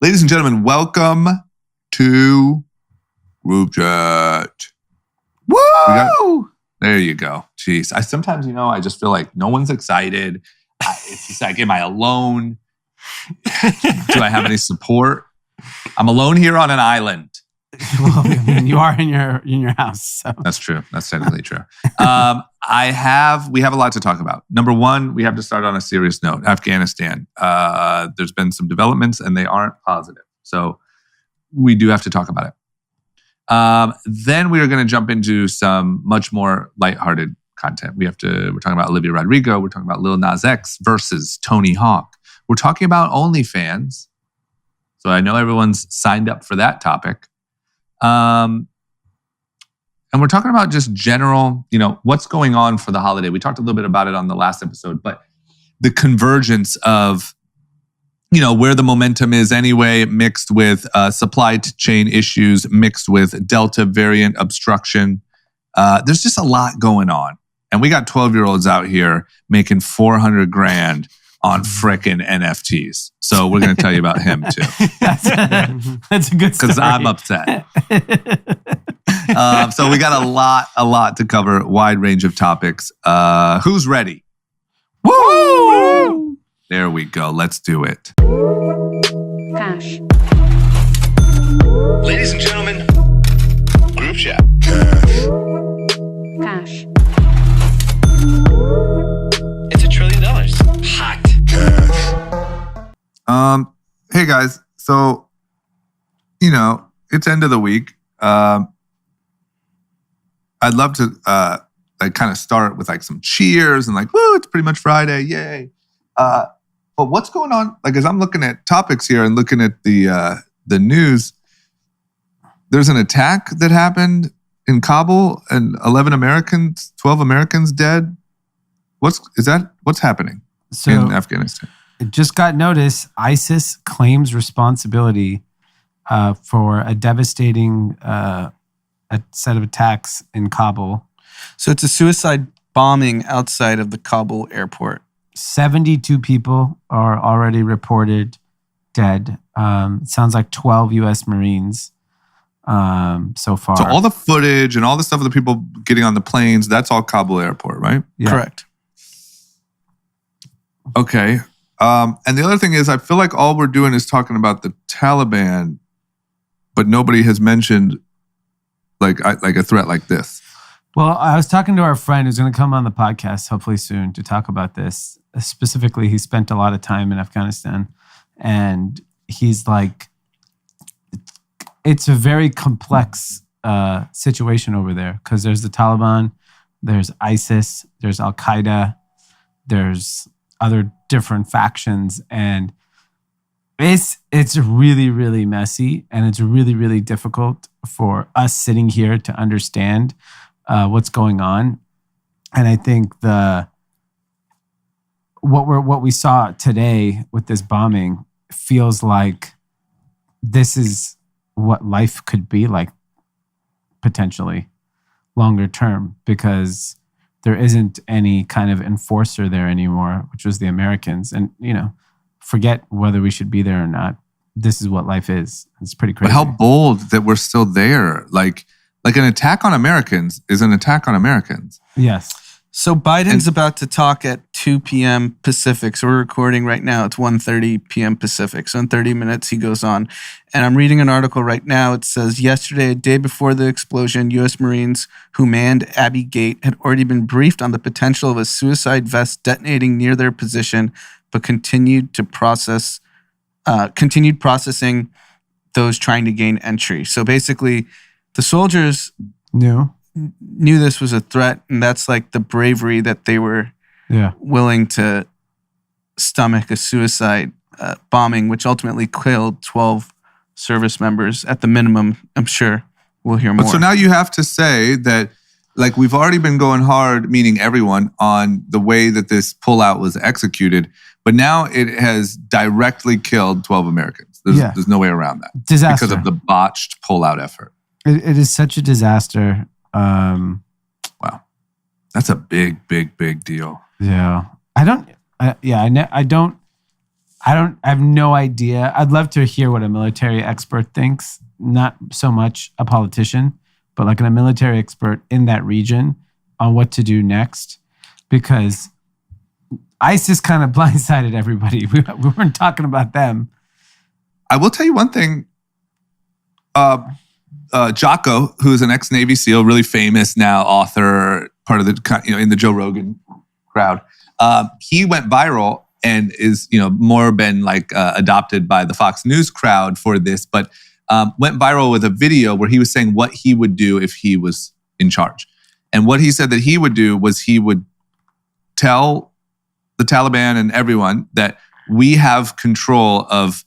Ladies and gentlemen, welcome to Group Chat. Woo! There you go. Jeez. Sometimes, I just feel like no one's excited. It's just like, am I alone? Do I have any support? I'm alone here on an island. Well, I mean, you are in your house. So. That's true. That's technically true. We have a lot to talk about. Number one, we have to start on a serious note. Afghanistan. There's been some developments and they aren't positive. So we do have to talk about it. Then we are going to jump into some much more lighthearted content. We're talking about Olivia Rodrigo. We're talking about Lil Nas X versus Tony Hawk. We're talking about OnlyFans. So I know everyone's signed up for that topic. And we're talking about just general, what's going on for the holiday. We talked a little bit about it on the last episode, but the convergence of, where the momentum is anyway, mixed with supply chain issues, mixed with Delta variant obstruction. There's just a lot going on. And we got 12-year-olds out here making $400,000 on frickin' NFTs. So we're going to tell you about him too. That's a good story. Because I'm upset. So we got a lot to cover, wide range of topics. Who's ready? Woo! There we go. Let's do it. Cash. Ladies and gentlemen, Group Chat. Cash. It's $1 trillion. Hot. Hey guys. So, it's end of the week. I'd love to kind of start with like some cheers and like, woo, it's pretty much Friday, yay. But what's going on? Like, as I'm looking at topics here and looking at the news, there's an attack that happened in Kabul and 12 Americans dead. What's happening in Afghanistan? It just got notice. ISIS claims responsibility for a devastating set of attacks in Kabul. So it's a suicide bombing outside of the Kabul airport. 72 people are already reported dead. It sounds like 12 U.S. Marines so far. So all the footage and all the stuff of the people getting on the planes, that's all Kabul airport, right? Yeah. Correct. Okay. And the other thing is, I feel like all we're doing is talking about the Taliban, but nobody has mentioned like a threat like this. Well, I was talking to our friend who's going to come on the podcast hopefully soon to talk about this. Specifically, he spent a lot of time in Afghanistan, and he's like, it's a very complex situation over there because there's the Taliban, there's ISIS, there's Al Qaeda, there's other different factions, and it's really, really messy, and it's really, really difficult for us sitting here to understand what's going on. And I think what we saw today with this bombing feels like this is what life could be like potentially longer term, because there isn't any kind of enforcer there anymore, which was the Americans. And, forget whether we should be there or not. This is what life is. It's pretty crazy. But how bold that we're still there. Like an attack on Americans is an attack on Americans. Yes. So Biden's about to talk at 2 p.m. Pacific. So we're recording right now. It's 1:30 p.m. Pacific. So in 30 minutes, he goes on. And I'm reading an article right now. It says, yesterday, a day before the explosion, U.S. Marines who manned Abbey Gate had already been briefed on the potential of a suicide vest detonating near their position, but continued processing those trying to gain entry. So basically, the soldiers knew this was a threat, and that's like the bravery that they were willing to stomach a suicide bombing, which ultimately killed 12 service members at the minimum. I'm sure we'll hear more. But so now you have to say that, like, we've already been going hard, meaning everyone, on the way that this pullout was executed, but now it has directly killed 12 Americans. There's no way around that. Disaster. Because of the botched pullout effort. It is such a disaster. Wow. That's a big, big, big deal. Yeah. I don't I have no idea. I'd love to hear what a military expert thinks. Not so much a politician, but like a military expert in that region on what to do next. Because ISIS kind of blindsided everybody. We weren't talking about them. I will tell you one thing. Jocko, who's an ex-Navy SEAL, really famous now, author, part of the, in the Joe Rogan crowd. He went viral and is, more been like adopted by the Fox News crowd for this, but went viral with a video where he was saying what he would do if he was in charge. And what he said that he would do was he would tell the Taliban and everyone that we have control of,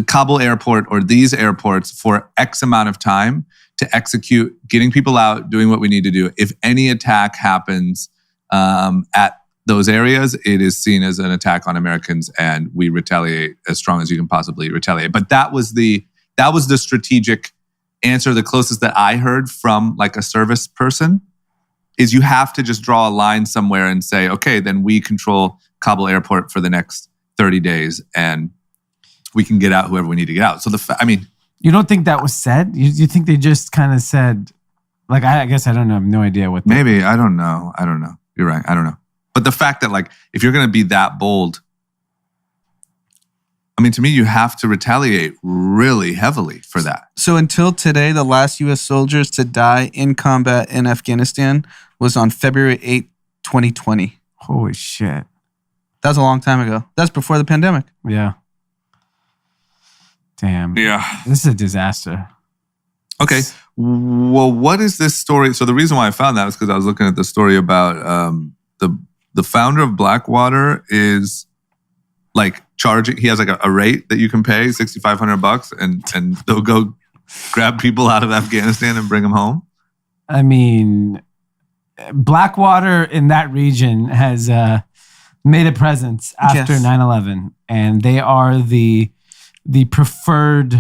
Kabul airport or these airports for X amount of time to execute, getting people out, doing what we need to do. If any attack happens at those areas, it is seen as an attack on Americans, and we retaliate as strong as you can possibly retaliate. But that was the strategic answer, the closest that I heard from like a service person, is you have to just draw a line somewhere and say, okay, then we control Kabul airport for the next 30 days and we can get out whoever we need to get out. So you don't think that was said? You think they just kind of said, like, I guess I don't know. I have no idea what. Maybe, I don't know. You're right. I don't know. But the fact that like, if you're going to be that bold, to me, you have to retaliate really heavily for that. So until today, the last U.S. soldiers to die in combat in Afghanistan was on February 8th, 2020. Holy shit. That was a long time ago. That's before the pandemic. Yeah. Damn. Yeah. This is a disaster. Okay. Well, what is this story? So the reason why I found that was because I was looking at the story about the founder of Blackwater is like charging. He has like a rate that you can pay, $6,500, and they'll go grab people out of Afghanistan and bring them home. Blackwater in that region has made a presence after 9/11, and they are the preferred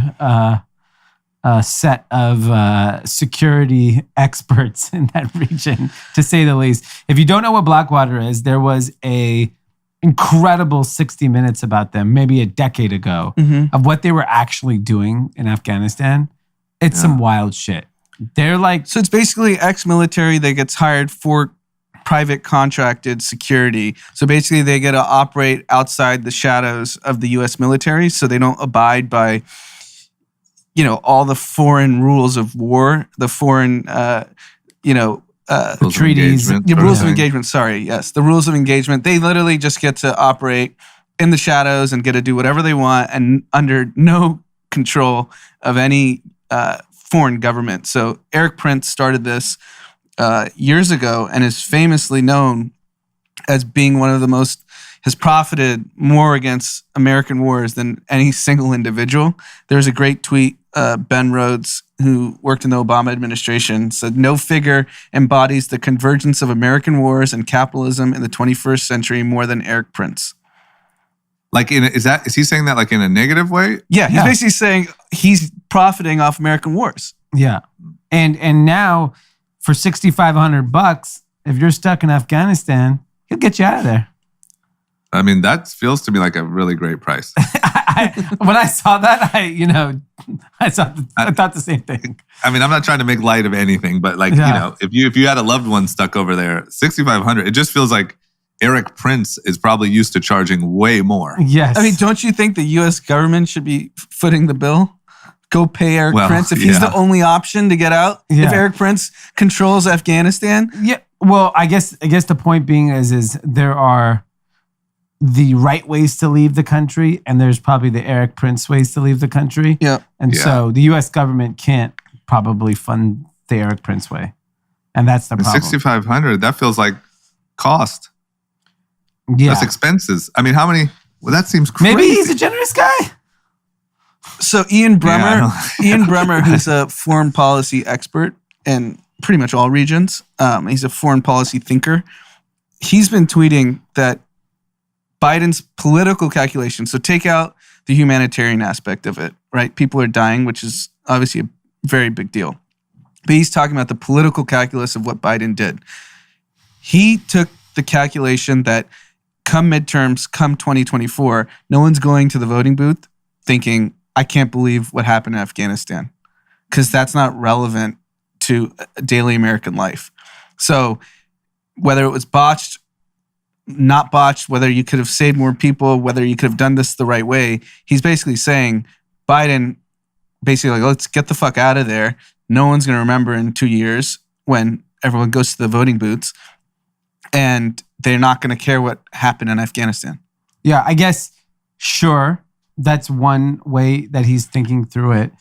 set of security experts in that region, to say the least. If you don't know what Blackwater is, there was a incredible 60 Minutes about them, maybe a decade ago, of what they were actually doing in Afghanistan. It's some wild shit. They're like... So it's basically ex-military that gets hired for private contracted security. So basically they get to operate outside the shadows of the U.S. military, so they don't abide by, all the foreign rules of war, the foreign, treaties. The rules of engagement, the rules of engagement. They literally just get to operate in the shadows and get to do whatever they want and under no control of any foreign government. So Eric Prince started this years ago and is famously known as being one of the most, has profited more against American wars than any single individual. There's a great tweet, Ben Rhodes, who worked in the Obama administration, said, "No figure embodies the convergence of American wars and capitalism in the 21st century more than Eric Prince." Like, is he saying that like in a negative way? Yeah, he's basically saying he's profiting off American wars. Yeah. And now for $6,500, if you're stuck in Afghanistan, he'll get you out of there. That feels to me like a really great price. When I saw that, I thought the same thing. I'm not trying to make light of anything, but like, if you had a loved one stuck over there, $6,500, it just feels like Eric Prince is probably used to charging way more. Yes. Don't you think the U.S. government should be footing the bill? Go pay Eric Prince if he's the only option to get out. Yeah. If Eric Prince controls Afghanistan. Yeah. Well, I guess the point being is there are the right ways to leave the country, and there's probably the Eric Prince ways to leave the country. Yeah. And so the U.S. government can't probably fund the Eric Prince way, and that's the problem. $6,500. That feels like cost. Yeah. That's expenses. How many? Well, that seems crazy. Maybe he's a generous guy. So Ian Bremmer, who's a foreign policy expert in pretty much all regions, he's a foreign policy thinker. He's been tweeting that Biden's political calculations, so take out the humanitarian aspect of it, right? People are dying, which is obviously a very big deal. But he's talking about the political calculus of what Biden did. He took the calculation that come midterms, come 2024, no one's going to the voting booth thinking, I can't believe what happened in Afghanistan, because that's not relevant to daily American life. So whether it was botched, not botched, whether you could have saved more people, whether you could have done this the right way, he's basically saying Biden basically like, let's get the fuck out of there. No one's going to remember in 2 years when everyone goes to the voting booths, and they're not going to care what happened in Afghanistan. Yeah, I guess, sure, that's one way that he's thinking through it.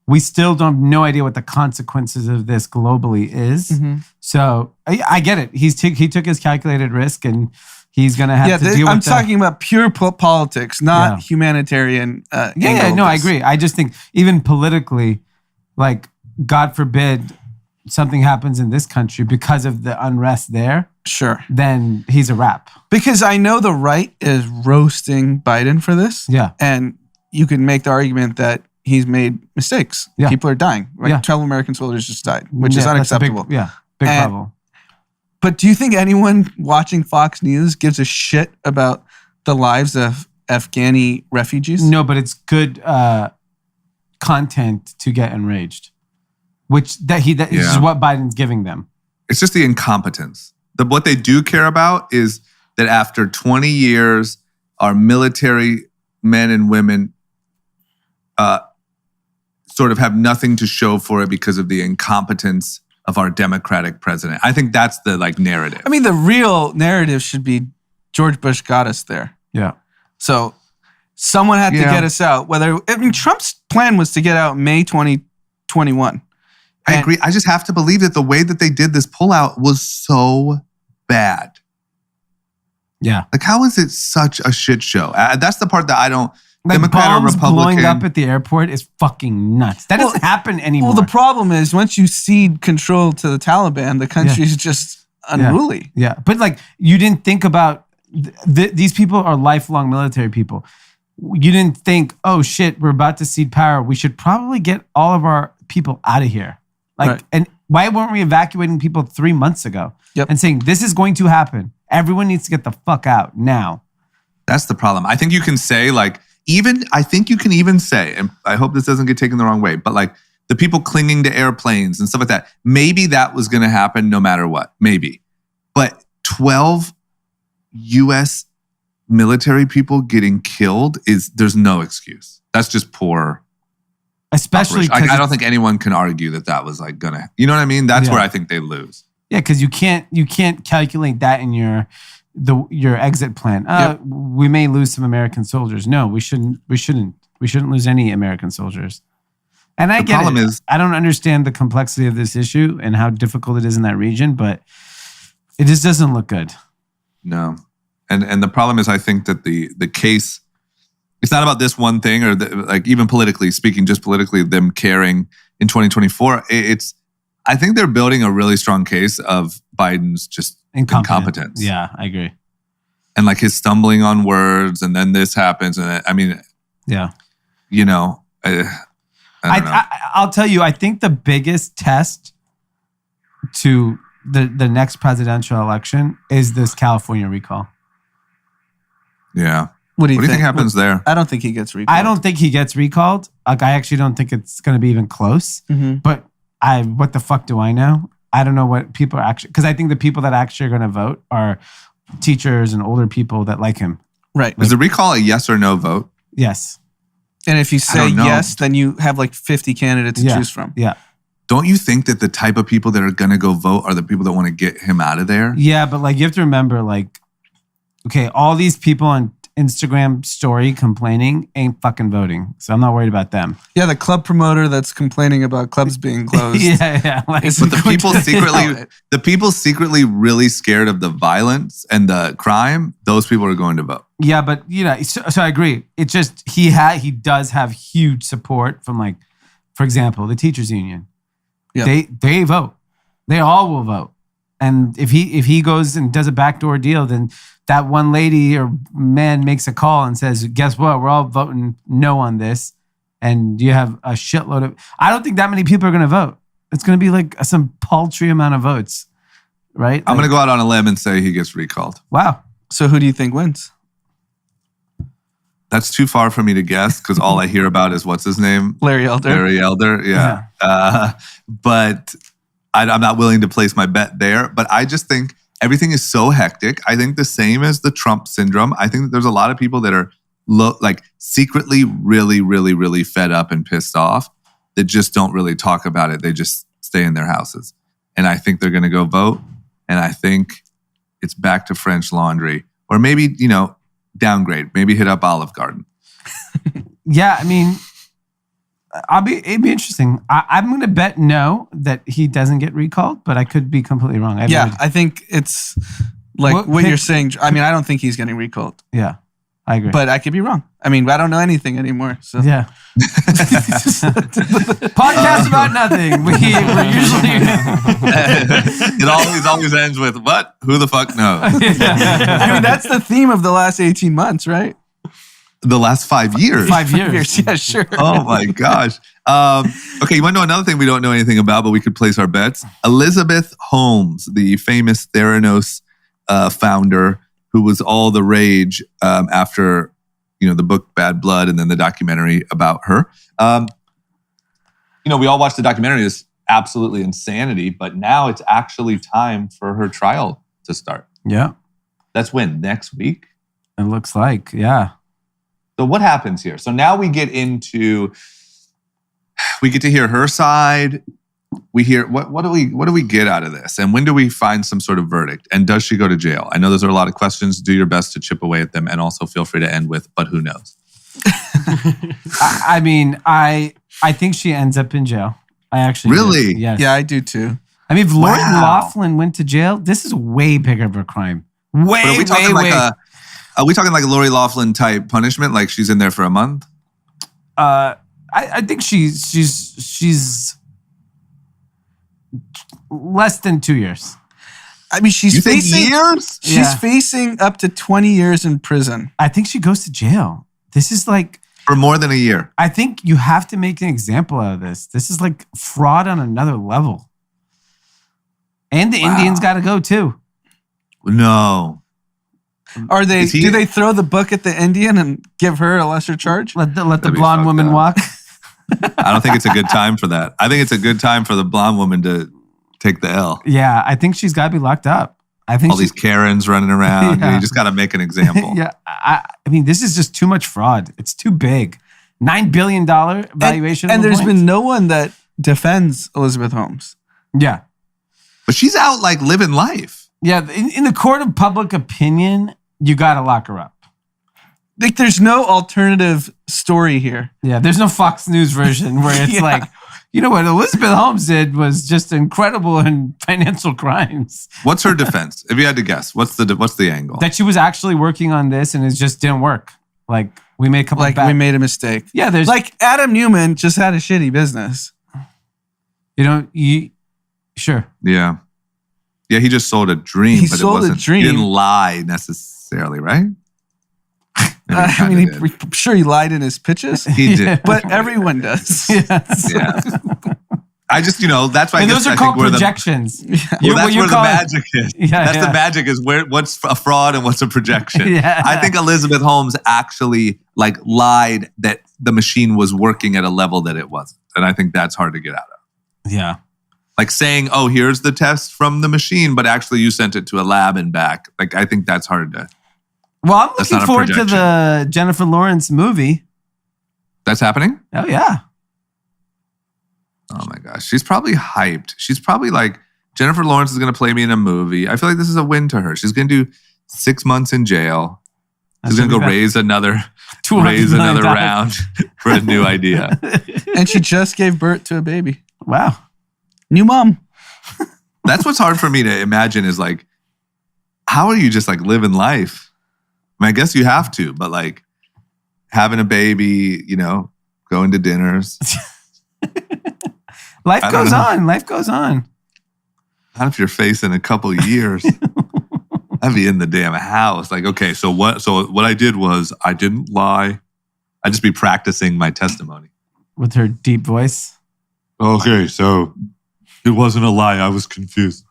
We still don't have no idea what the consequences of this globally is. Mm-hmm. So I get it. He took his calculated risk, and he's going to have to deal with I'm talking about pure politics, not humanitarian. No, I agree. I just think even politically, like, God forbid something happens in this country because of the unrest there. Sure. Then he's a wrap. Because I know the right is roasting Biden for this. Yeah. And you can make the argument that he's made mistakes. Yeah. People are dying. Right? Yeah. 12 American soldiers just died, which is that's unacceptable. big problem. But do you think anyone watching Fox News gives a shit about the lives of Afghani refugees? No, but it's good content to get enraged, which is what Biden's giving them. It's just the incompetence. What they do care about is that after 20 years, our military men and women sort of have nothing to show for it because of the incompetence of our Democratic president. I think that's the narrative. I mean, the real narrative should be George Bush got us there. Yeah. So someone had to get us out. Trump's plan was to get out May 2021. I agree. I just have to believe that the way that they did this pullout was so bad. Yeah. Like, how is it such a shit show? That's the part that I don't... Like, Democrat or bombs Republican. blowing up at the airport is fucking nuts. That doesn't happen anymore. Well, the problem is once you cede control to the Taliban, the country is just unruly. Yeah. But you didn't think about... these people are lifelong military people. You didn't think, oh shit, we're about to cede power. We should probably get all of our people out of here. And why weren't we evacuating people 3 months ago? Yep. And saying, this is going to happen. Everyone needs to get the fuck out now. That's the problem. I think you can say and I hope this doesn't get taken the wrong way, but the people clinging to airplanes and stuff like that, maybe that was going to happen no matter what, maybe. But 12 U.S. military people getting killed there's no excuse. That's just poor. Especially I don't think anyone can argue that was gonna, you know what I mean? That's where I think they lose. Yeah, because you can't calculate that in your exit plan. We may lose some American soldiers. No, we shouldn't lose any American soldiers. And I get it. I don't understand the complexity of this issue and how difficult it is in that region, but it just doesn't look good. No. And the problem is, I think that the case, it's not about this one thing or even politically speaking, just politically them caring in 2024. I think they're building a really strong case of Biden's just incompetence. Yeah, I agree. And his stumbling on words, and then this happens. And I don't know. I'll tell you, I think the biggest test to the next presidential election is this California recall. Yeah. What do you think happens there? I don't think he gets recalled. I don't think he gets recalled. I actually don't think it's going to be even close. Mm-hmm. But what the fuck do I know? I don't know what people are actually... Because I think the people that actually are going to vote are teachers and older people that like him. Right. Is the recall a yes or no vote? Yes. And if you say yes, then you have 50 candidates to choose from. Yeah. Don't you think that the type of people that are going to go vote are the people that want to get him out of there? Yeah, but you have to remember, okay, all these people on Instagram story complaining ain't fucking voting. So I'm not worried about them. Yeah, the club promoter that's complaining about clubs being closed. yeah. But the people secretly really scared of the violence and the crime, those people are going to vote. Yeah, but so I agree. It's just he does have huge support from for example, the teachers union. Yep. They vote. They all will vote. And if he goes and does a backdoor deal, then that one lady or man makes a call and says, guess what? We're all voting no on this. And you have a shitload of... I don't think that many people are going to vote. It's going to be some paltry amount of votes, right? I'm going to go out on a limb and say he gets recalled. Wow. So who do you think wins? That's too far for me to guess because all I hear about is what's his name? Larry Elder. Larry Elder, yeah. But I'm not willing to place my bet there. But I just think everything is so hectic. I think the same as the Trump syndrome. I think that there's a lot of people that are secretly really, really, really fed up and pissed off that just don't really talk about it. They just stay in their houses. And I think they're going to go vote. And I think it's back to French Laundry. Or maybe, downgrade. Maybe hit up Olive Garden. Yeah, I mean, it'd be interesting. I'm going to bet no that he doesn't get recalled, but I could be completely wrong. I think it's like what you're saying. I mean, I don't think he's getting recalled. Yeah, I agree. But I could be wrong. I mean, I don't know anything anymore. So yeah. Podcast about nothing. We're usually it always ends with what? Who the fuck knows? I mean, that's the theme of the last 18 months, right? The last 5 years. 5 years. Yeah, sure. Oh my gosh. Okay, you want to know another thing we don't know anything about, but we could place our bets? Elizabeth Holmes, the famous Theranos founder, who was all the rage after the book Bad Blood and then the documentary about her. We all watched the documentary. It's absolutely insanity, but now it's actually time for her trial to start. Yeah. That's when? Next week? It looks like, yeah. So what happens here? So now we get to hear her side. We hear what do we get out of this? And when do we find some sort of verdict? And does she go to jail? I know those are a lot of questions. Do your best to chip away at them, and also feel free to end with, but who knows? I mean, I think she ends up in jail. I actually really, do. Yes. Yeah, I do too. I mean, if Lori Loughlin went to jail, this is way bigger of a crime. Are we talking like a Lori Loughlin type punishment? Like she's in there for a month? I think she's less than 2 years. I mean, she's facing years. She's facing up to 20 years in prison. I think she goes to jail. This is like for more than a year. I think you have to make an example out of this. This is like fraud on another level. And the Indians got to go too. No. Are they? Do they throw the book at the Indian and give her a lesser charge? Let the blonde woman walk. I don't think it's a good time for that. I think it's a good time for the blonde woman to take the L. Yeah, I think she's got to be locked up. I think all these Karens running around. Yeah. You just got to make an example. Yeah, I mean, this is just too much fraud. It's too big. $9 billion valuation. And there's been no one that defends Elizabeth Holmes. Yeah. But she's out like living life. Yeah, in the court of public opinion, you got to lock her up. Like, there's no alternative story here. Yeah, there's no Fox News version where it's like, you know what Elizabeth Holmes did was just incredible in financial crimes. What's her defense? If you had to guess, what's the angle? That she was actually working on this and it just didn't work. Like, we made a couple of we made a mistake. Yeah, there's like Adam Newman just had a shitty business. Sure. Yeah. Yeah, he just sold a dream. He sold a dream. He didn't lie necessarily, right? I mean, I'm sure he lied in his pitches. He did. But everyone does. Yes. Yeah. I just, that's why and those are called projections. That's where the magic is. Yeah, that's the magic is what's a fraud and what's a projection. Yeah. I think Elizabeth Holmes actually lied that the machine was working at a level that it wasn't. And I think that's hard to get out of. Yeah. Like saying, oh, here's the test from the machine, but actually you sent it to a lab and back. Like, I think that's hard to. Well, I'm looking forward to the Jennifer Lawrence movie. That's happening? Oh, yeah. Oh, my gosh. She's probably hyped. She's probably like, Jennifer Lawrence is going to play me in a movie. I feel like this is a win to her. She's going to do 6 months in jail. She's going to go raise another round for a new idea. And she just gave birth to a baby. Wow. New mom. That's what's hard for me to imagine is like, how are you just like living life? I mean, I guess you have to, but like having a baby, going to dinners. Life goes on. Life goes on. Not if you're facing a couple of years. I'd be in the damn house. Like, okay, so what I did was I didn't lie. I'd just be practicing my testimony. With her deep voice. Okay, so it wasn't a lie. I was confused.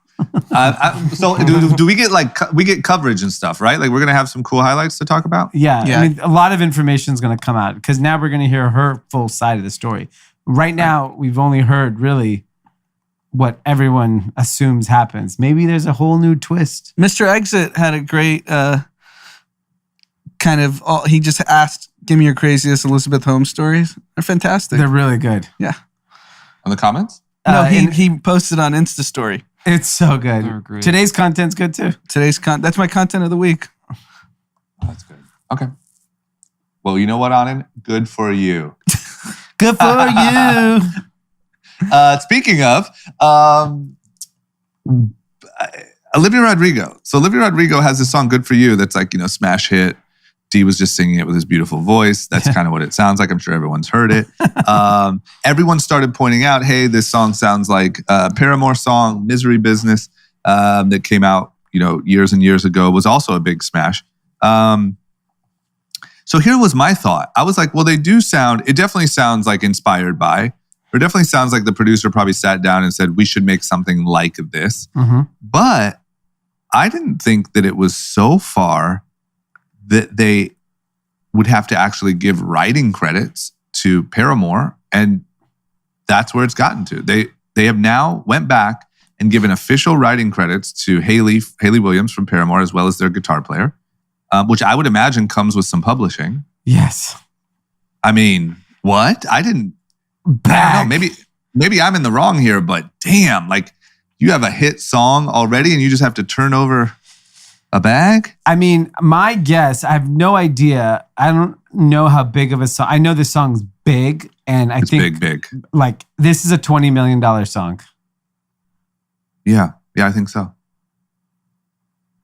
So do we get we get coverage and stuff, right? Like we're gonna have some cool highlights to talk about. Yeah. I mean, a lot of information is going to come out because now we're going to hear her full side of the story. Right now, we've only heard really what everyone assumes happens. Maybe there's a whole new twist. Mr. Exit had a great he just asked, give me your craziest Elizabeth Holmes stories. They're fantastic. They're really good. Yeah. On the comments? No, he posted on Insta story. It's so good. They're great. Today's content's good too. That's my content of the week. Oh, that's good. Okay. Well, you know what, Anand? Good for you. Good for you. Speaking of, Olivia Rodrigo. So Olivia Rodrigo has this song, Good For You, that's like, smash hit. D was just singing it with his beautiful voice. That's kind of what it sounds like. I'm sure everyone's heard it. Everyone started pointing out, hey, this song sounds like a Paramore song, Misery Business, that came out, years and years ago, was also a big smash. So here was my thought. I was like, well, it definitely sounds like inspired by, or definitely sounds like the producer probably sat down and said, we should make something like this. Mm-hmm. But I didn't think that it was so far that they would have to actually give writing credits to Paramore. And that's where it's gotten to. They have now went back and given official writing credits to Hayley Williams from Paramore, as well as their guitar player, which I would imagine comes with some publishing. Yes. I mean, what? I don't know, maybe I'm in the wrong here, but damn, like you have a hit song already and you just have to turn over a bag? I mean, my guess, I have no idea. I don't know how big of a song. I know this song's big, and I think big. Like this is a $20 million song. Yeah, I think so.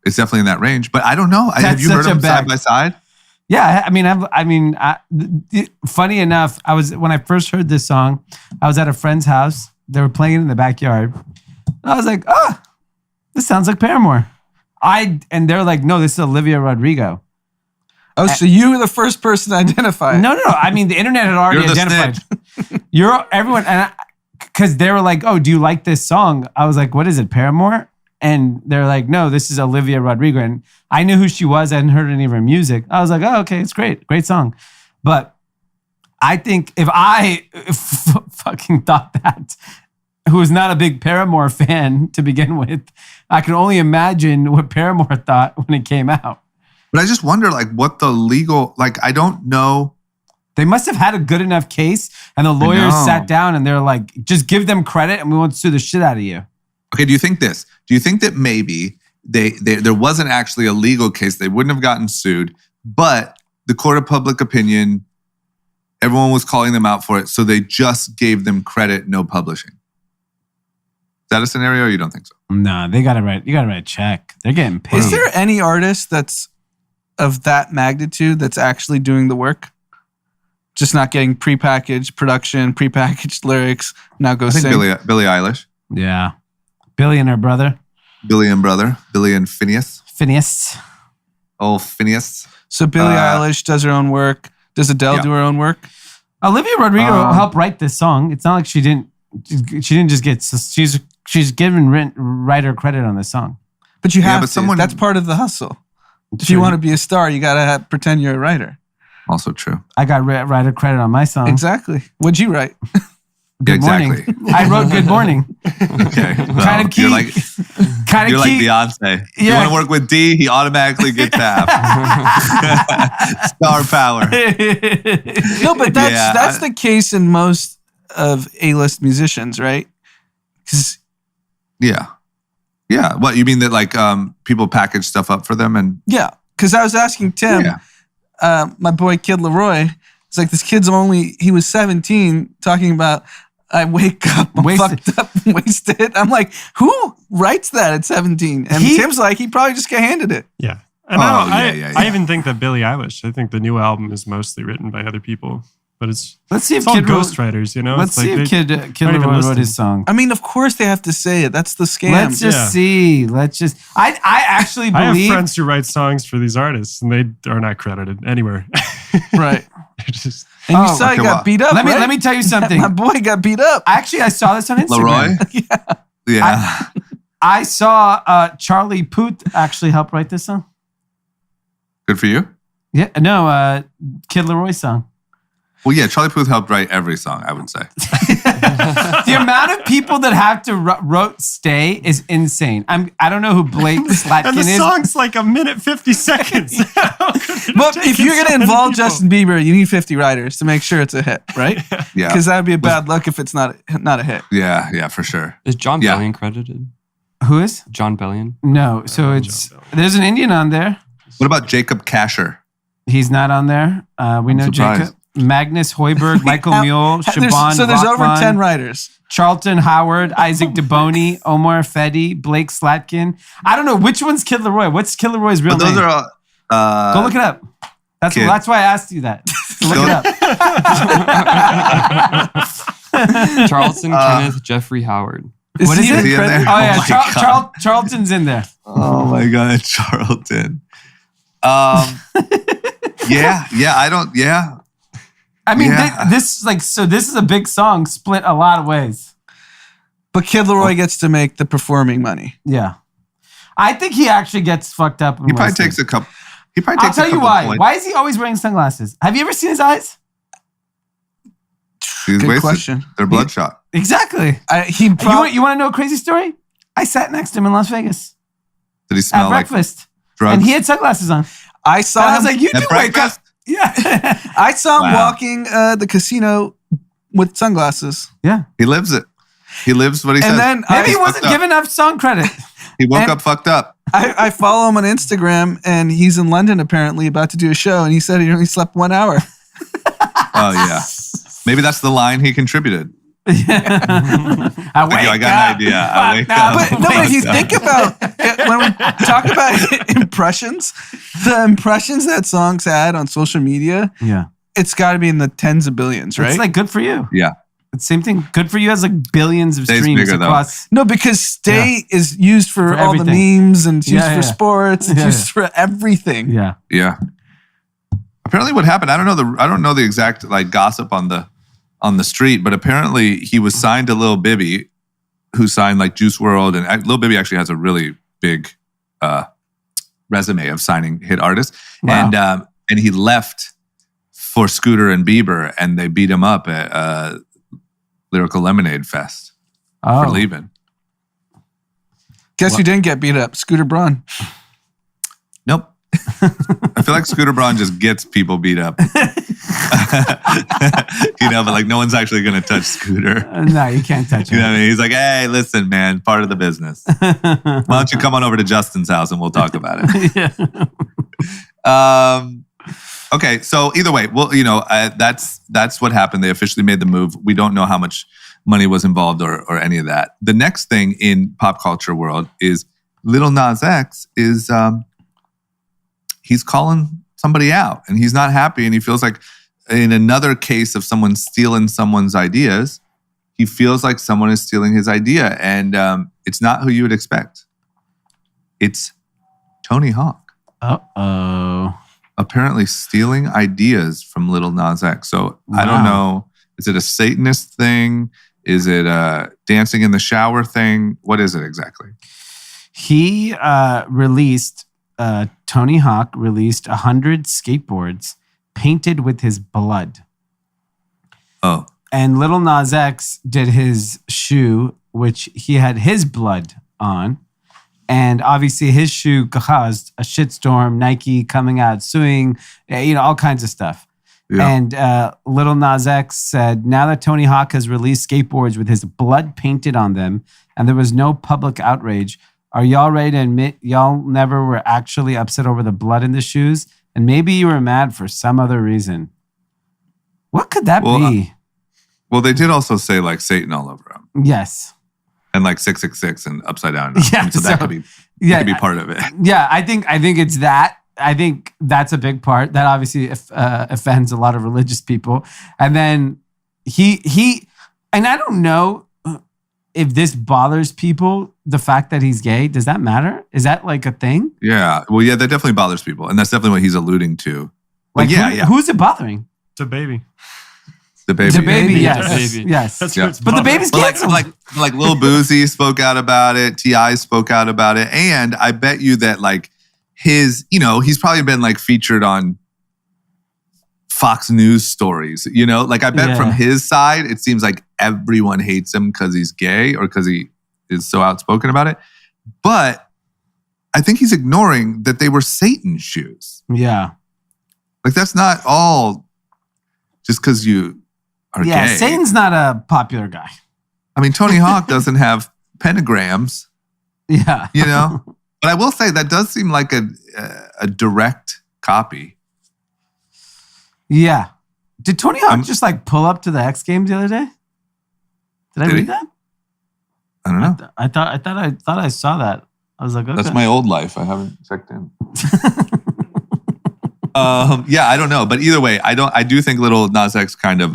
It's definitely in that range, but I don't know. Have you heard them side by side? Yeah, funny enough, when I first heard this song, I was at a friend's house. They were playing it in the backyard. I was like, this sounds like Paramore. And they're like, no, this is Olivia Rodrigo. Oh, so you were the first person to identify it. No. I mean, the internet had already identified. Everyone, and because they were like, oh, do you like this song? I was like, what is it, Paramore? And they're like, no, this is Olivia Rodrigo. And I knew who she was. I hadn't heard any of her music. I was like, oh, okay, it's great song. But I think if I fucking thought that, who was not a big Paramore fan to begin with, I can only imagine what Paramore thought when it came out. But I just wonder, what the legal, I don't know. They must have had a good enough case, and the lawyers sat down and they're like, just give them credit and we won't sue the shit out of you. Okay, do you think this? Do you think that maybe there wasn't actually a legal case, they wouldn't have gotten sued, but the court of public opinion, everyone was calling them out for it, so they just gave them credit, no publishing? Is that a scenario or you don't think so? No, you gotta write a check. They're getting paid. Is there any artist that's of that magnitude that's actually doing the work? Just not getting prepackaged production, prepackaged lyrics, now go sing? Billie Eilish. Yeah. Billie and her brother. Billie and Phineas. Oh, Phineas. So Billie Eilish does her own work. Does Adele do her own work? Olivia Rodrigo helped write this song. It's not like she didn't just get, she's given writer credit on this song. But you have to. That's part of the hustle. If you want to be a star, you got to pretend you're a writer. Also true. I got writer credit on my song. Exactly. What'd you write? Good morning. I wrote Good Morning. Okay. Well, kind of key. You're like Beyonce. Yeah. You want to work with D, he automatically gets half. Star power. No, but that's the case in most of A-list musicians, right? Yeah. What, you mean that people package stuff up for them? And yeah, because I was asking Tim, my boy Kid Leroy, it's like this kid's he was 17 talking about, I wake up, I'm fucked up and wasted. I'm like, who writes that at 17? And Tim's like, he probably just got handed it. Yeah. And I even think that Billie Eilish, I think the new album is mostly written by other people. But let's see if all ghostwriters, Let's see if Kid Leroy wrote his song. I mean, of course they have to say it. That's the scam. Let's just see. I actually believe. I have friends who write songs for these artists, and they are not credited anywhere. Right. And you saw he got beat up. Let me tell you something. My boy got beat up. Actually, I saw this on Instagram. Leroy? Yeah. I saw Charlie Puth actually help write this song. Good for you. Yeah, no, Kid Leroy's song. Well, yeah, Charlie Puth helped write every song, I would say. The amount of people that have to wrote "Stay" is insane. I don't know who Blake Slatkin And the is. song's like a minute 50 seconds. But if you're going to involve Justin Bieber, you need 50 writers to make sure it's a hit, right? Yeah. Because that would be a bad luck if it's not a hit. Yeah, for sure. Is John Bellion credited? Who is? John Bellion? No, so there's an Indian on there. What about Jacob Kasher? He's not on there. We know surprised. Jacob. Magnus Hoiberg, Michael Mule, Siobhan So there's over Rockman, 10 writers. Charlton Howard, Isaac DeBoni, Omar Fedi, Blake Slatkin. I don't know which one's Kid Leroy. What's Kid Leroy's real But those name? are all... Go look it up. That's why I asked you that. Look it up. Charlton Kenneth Jeffrey Howard. What is he it? in there? Oh yeah, Oh my God. Charlton's in there. Oh my God, Charlton. Yeah. I mean, Yeah. this is a big song split a lot of ways. But Kid Leroy gets to make the performing money. Yeah. I think he actually gets fucked up. He probably takes a couple. I'll tell you why. Points. Why is he always wearing sunglasses? Have you ever seen his eyes? He's Good wasted. question. They're bloodshot. Exactly. You want You want to know a crazy story? I sat next to him in Las Vegas Did he at smell like breakfast, drugs? and he had sunglasses on. I saw And I him. was like, "You At do wake up." breakfast? Yeah. I saw him Wow. walking the casino with sunglasses. Yeah. He lives it. He lives what he says. And then Maybe he I, wasn't given enough song credit. He woke and- up fucked up. I follow him on Instagram, and he's in London apparently about to do a show, and he said he only slept 1 hour. Oh yeah. Maybe that's the line he contributed. I got an idea. I wake up. But if you think about it, when we talk about impressions, the impressions that songs had on social media, Yeah. it's got to be in the tens of billions, right? It's like good for you. Yeah. It's same thing. Good for you has like billions of Stay's streams bigger, though. across. no, because Stay is used for all the everything. memes, and it's used Yeah, for yeah. sports, it's Yeah, used for everything. Yeah. Yeah. Apparently, what happened? I don't know the exact like gossip on the street, but apparently he was signed to Lil Bibby, who signed like Juice WRLD, and Lil Bibby actually has a really big resume of signing hit artists. Wow. And he left for Scooter and Bieber, and they beat him up at Lyrical Lemonade Fest for Oh. leaving. Guess who didn't get beat up? Scooter Braun. Nope. I feel like Scooter Braun just gets people beat up. But like no one's actually going to touch Scooter. No, you can't touch You know it. what I mean? He's like, hey, listen, man, part of the business. Why don't you come on over to Justin's house and we'll talk about it? Okay, so either way, well, that's what happened. They officially made the move. We don't know how much money was involved or any of that. The next thing in pop culture world is Lil Nas X is he's calling somebody out, and he's not happy, and he feels like in another case of someone stealing someone's ideas, he feels like someone is stealing his idea, and it's not who you would expect. It's Tony Hawk. Uh-oh. Apparently stealing ideas from Lil Nas X. So I don't Wow. know. Is it a Satanist thing? Is it a dancing in the shower thing? What is it exactly? He Tony Hawk released 100 skateboards painted with his blood. Oh, And Lil Nas X did his shoe, which he had his blood on. And obviously his shoe caused a shitstorm, Nike coming out, suing, all kinds of stuff. yeah. And Lil Nas X said, now that Tony Hawk has released skateboards with his blood painted on them and there was no public outrage, are y'all ready to admit y'all never were actually upset over the blood in the shoes? And maybe you were mad for some other reason. What could that be? Well, they did also say like Satan all over him Yes. and like 666 and upside down. Yeah, so that could be part of it. Yeah, I think it's that. I think that's a big part. That obviously offends a lot of religious people. And then he and I don't know if this bothers people, the fact that he's gay. Does that matter? Is that like a thing? Yeah. Well, yeah, that definitely bothers people. And that's definitely what he's alluding to. Like, But yeah. who's it bothering? It's a baby. The baby. The baby, Baby, yes. baby. Yes. That's Yeah. what it's But the about. baby's But canceled. like Lil Boozy spoke out about it. T.I. spoke out about it. And I bet you that like his, he's probably been like featured on Fox News stories, like I bet from his side, it seems like everyone hates him because he's gay or because he is so outspoken about it. But I think he's ignoring that they were Satan's shoes. Yeah. Like that's not all just because you are Yeah, gay. Satan's not a popular guy. I mean, Tony Hawk doesn't have pentagrams, Yeah. But I will say that does seem like a direct copy. Yeah. Did Tony Hawk just like pull up to the X Games the other day? Did I Did read he? that? I don't know. I thought I saw that. I was like, okay. That's my old life. I haven't checked in. Yeah, I don't know. But either way, I do think Lil Nas X kind of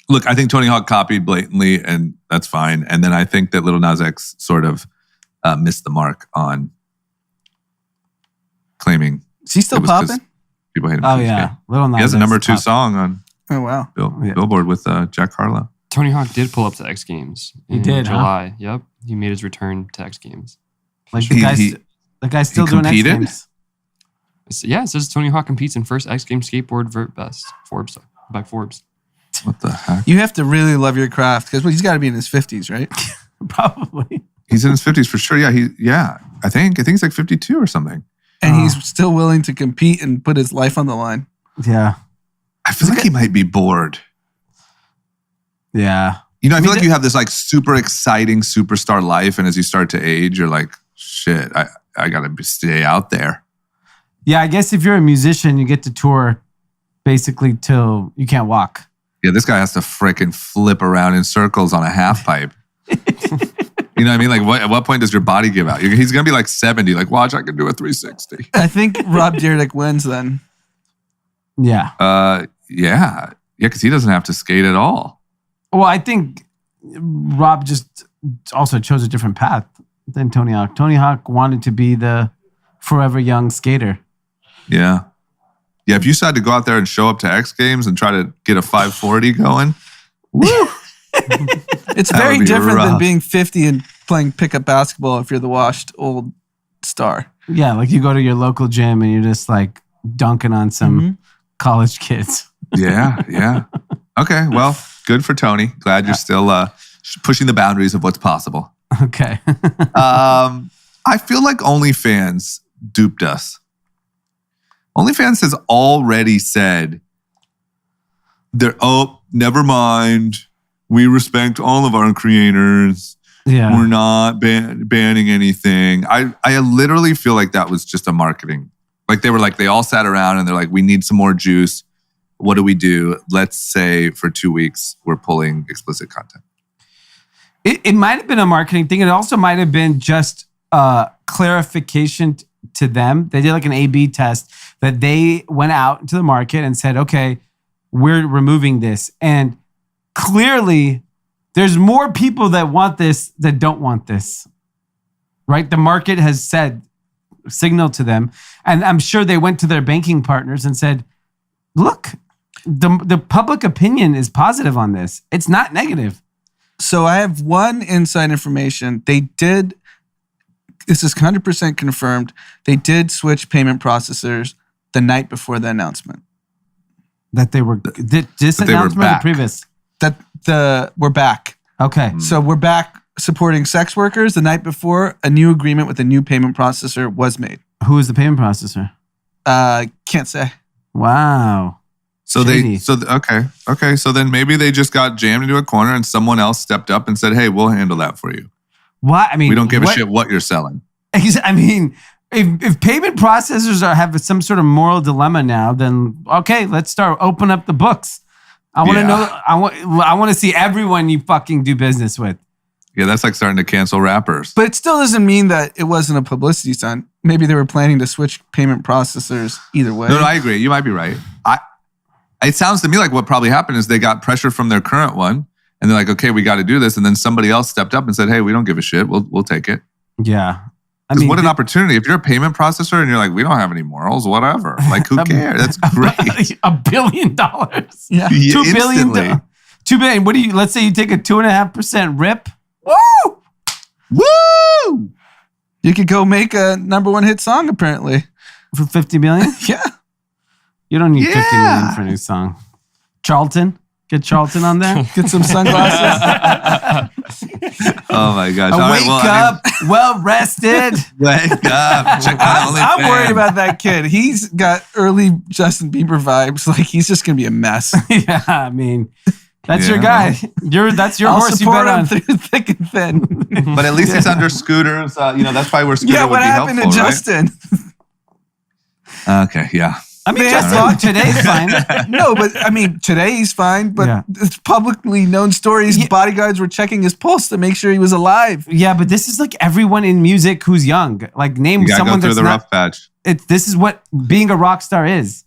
look, I think Tony Hawk copied blatantly, and that's fine. And then I think that Lil Nas X sort of missed the mark on claiming. Is he still it was 'cause popping? People hate him. Oh 'cause he's yeah, gay. Little Nas He has a X number 2 top. song on Oh, wow. Billboard with Jack Harlow. Tony Hawk did pull up to X Games He in did, huh? July. Yep. He made his return to X Games. Like the guy's still he doing X competed? Games. Yeah, it says Tony Hawk competes in first X Games skateboard vert best. Forbes. By Forbes. What the heck? You have to really love your craft because he's got to be in his 50s, right? Probably. He's in his 50s for sure. Yeah, I think he's like 52 or something. And he's still willing to compete and put his life on the line. Yeah. I feel like he might be bored. Yeah. I feel like you have this like super exciting superstar life, and as you start to age, you're like, shit, I gotta stay out there. Yeah, I guess if you're a musician, you get to tour basically till you can't walk. Yeah, this guy has to frickin' flip around in circles on a half pipe. You know what I mean? Like, at what point does your body give out? He's gonna be like 70. Like, watch, I can do a 360. I think Rob Dyrdek wins then. Yeah. Yeah, because he doesn't have to skate at all. Well, I think Rob just also chose a different path than Tony Hawk. Tony Hawk wanted to be the forever young skater. Yeah. Yeah, if you decide to go out there and show up to X Games and try to get a 540 going, Woo! It's That very would be different than rough. being 50 and playing pickup basketball if you're the washed old star. Yeah, like you go to your local gym and you're just like dunking on some college kids. yeah. Okay, well, good for Tony. Glad you're still pushing the boundaries of what's possible. Okay. I feel like OnlyFans duped us. OnlyFans has already said, never mind. We respect all of our creators. Yeah. We're not banning anything. I literally feel like that was just a marketing. Like they all sat around and they're like, we need some more juice. What do we do? Let's say for 2 weeks, we're pulling explicit content. It might have been a marketing thing. It also might have been just clarification to them. They did like an A/B test that they went out into the market and said, okay, we're removing this. And clearly there's more people that want this that don't want this, right? The market has signaled to them. And I'm sure they went to their banking partners and said, look, the public opinion is positive on this. It's not negative. So I have one inside information. They did, this is 100% confirmed, they did switch payment processors the night before the announcement. That they were, this That they were announcement or the back. previous? We're back. Okay. So we're back supporting sex workers. The night before, a new agreement with a new payment processor was made. Who is the payment processor? Can't say. Wow. So Shady. okay. So then maybe they just got jammed into a corner and someone else stepped up and said, hey, we'll handle that for you. What? I mean, We don't give a shit what you're selling. I mean, if payment processors have some sort of moral dilemma now, then okay, let's start open up the books. I want to Yeah. know. I want to see everyone you fucking do business with. Yeah, that's like starting to cancel rappers. But it still doesn't mean that it wasn't a publicity stunt. Maybe they were planning to switch payment processors either way. No, I agree. You might be right. It sounds to me like what probably happened is they got pressure from their current one, and they're like, "Okay, we got to do this." And then somebody else stepped up and said, "Hey, we don't give a shit. We'll take it." Yeah. Because what an opportunity. If you're a payment processor and you're like, we don't have any morals, whatever. Like, who cares? That's great. $1 billion. Yeah. $2 billion. $2 billion. What do you, let's say you take a 2.5% rip. Woo! Woo! You could go make a number one hit song, apparently. For $50 million? Yeah. You don't need $50 million for a new song. Charlton? Get Charlton on there? Get some sunglasses. Oh my gosh. Wake up, well rested. Wake up. Check out OnlyFans. I'm worried about that kid. He's got early Justin Bieber vibes. Like, he's just going to be a mess. Yeah, I mean, that's your guy. That's your I'll horse you support bet him on. through thick and thin. But at least he's under Scooters. That's probably where Scooter Yeah, would what be happened helpful, to right? Justin? Okay, yeah. I mean, Man, just right. today's fine. No, but I mean, today he's fine, but Yeah. it's publicly known stories. Yeah. Bodyguards were checking his pulse to make sure he was alive. Yeah, but this is like everyone in music who's young. Like, name You gotta someone go through that's the not. rough patch. This is what being a rock star is.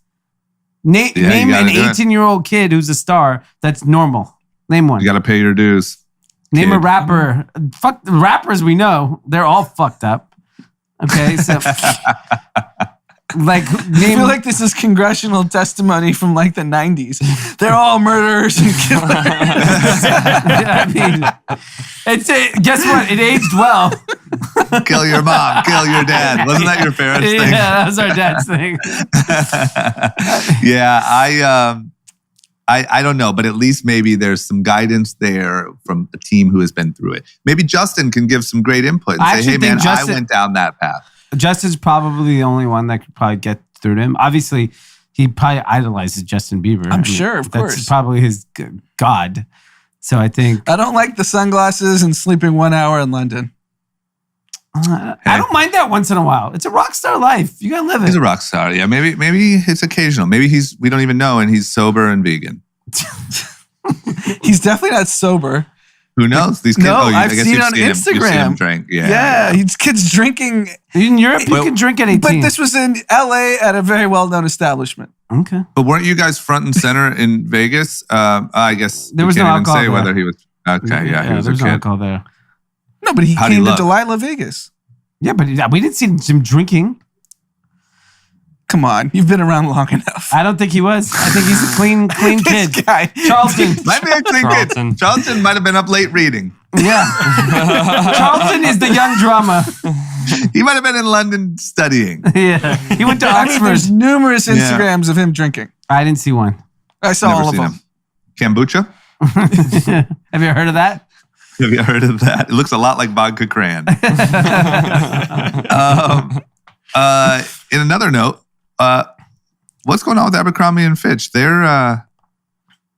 Name you an gotta do it. 18-year-old kid who's a star that's normal. Name one. You got to pay your dues. Name a kid. rapper. Fuck the rappers we know. They're all fucked up. Okay, so like I name. feel like this is congressional testimony from like the 90s. They're all murderers and killers. I mean, guess what? It aged well. Kill your mom, kill your dad. Wasn't that your parents' thing? Yeah, that was our dad's thing. Yeah, I don't know, but at least maybe there's some guidance there from a team who has been through it. Maybe Justin can give some great input and I say, actually hey man, think Justin- I went down that path. Justin's probably the only one that could probably get through to him. Obviously, he probably idolizes Justin Bieber. I'm sure, of that's course. probably his god. So I think I don't like the sunglasses and sleeping 1 hour in London. I don't mind that once in a while. It's a rock star life. You gotta live it. He's a rock star. Yeah, maybe it's occasional. Maybe we don't even know, and he's sober and vegan. He's definitely not sober. Who knows? These kids. No, I I've guess seen you've on seen him- you've seen him Instagram. drink. Yeah, these kids drinking. In Europe, you can drink at 18. But this was in LA at a very well-known establishment. Okay. But weren't you guys front and center in Vegas? I guess There was we no can't even alcohol say there. whether he was. Okay, yeah, he was a there's no kid. alcohol there. No, but he How'd he came to look? Delilah, Vegas. Yeah, but we didn't see him drinking. Come on, you've been around long enough. I don't think he was. I think he's a clean This kid. guy. Charlton. Might be a clean Charlton. kid. Charlton might have been up late reading. Yeah. Charlton is the young drama. He might have been in London studying. Yeah. He went to I mean, Oxford. there's numerous Instagrams of him drinking. I didn't see one. I saw Never all of seen them. him. Kombucha? Have you heard of that? Have you heard of that? It looks a lot like vodka cran. In another note, what's going on with Abercrombie and Fitch? They're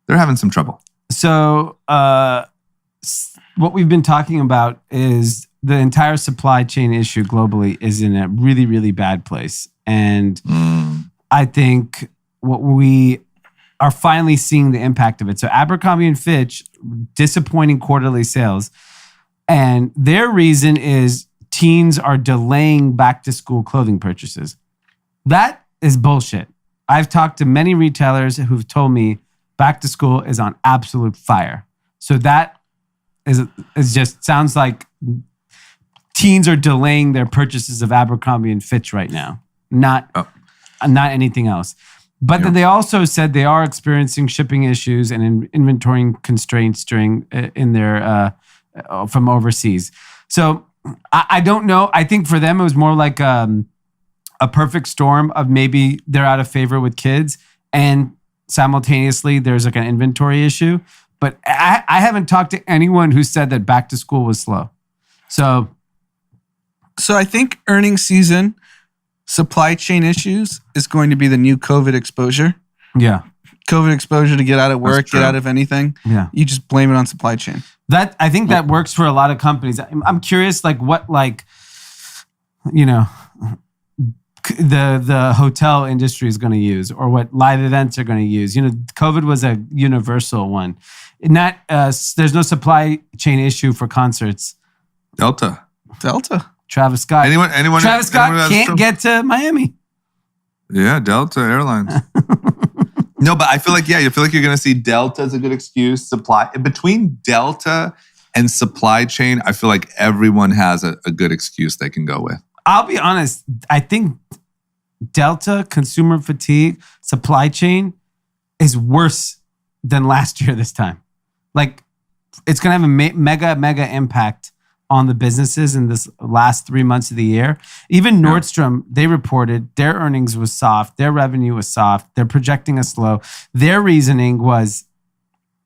having some trouble. So what we've been talking about is the entire supply chain issue globally is in a really, really bad place. And I think what we are finally seeing the impact of it. So Abercrombie and Fitch, disappointing quarterly sales. And their reason is teens are delaying back to school clothing purchases. That is bullshit. I've talked to many retailers who've told me back to school is on absolute fire. So that is just sounds like teens are delaying their purchases of Abercrombie and Fitch right now, not anything else. But then they also said they are experiencing shipping issues and inventory constraints in their from overseas. So I don't know. I think for them it was more like a perfect storm of maybe they're out of favor with kids and simultaneously there's like an inventory issue. But I haven't talked to anyone who said that back to school was slow. So I think earnings season, supply chain issues is going to be the new COVID exposure. yeah. COVID exposure to get out of work, That's true. get out of anything. Yeah. You just blame it on supply chain. That I think that works for a lot of companies. I'm curious, like what, like, you know, the hotel industry is going to use, or what live events are going to use. You know, COVID was a universal one. Not there's no supply chain issue for concerts. Delta. Travis Scott. Anyone? Travis Scott anyone can't get to Miami. Yeah, Delta Airlines. No, but I feel like you're going to see Delta as a good excuse. Supply between Delta and supply chain, I feel like everyone has a good excuse they can go with. I'll be honest. I think Delta, consumer fatigue, supply chain is worse than last year this time. Like, it's going to have a mega impact on the businesses in this last 3 months of the year. Even Nordstrom, they reported their earnings was soft. Their revenue was soft. They're projecting a slow. Their reasoning was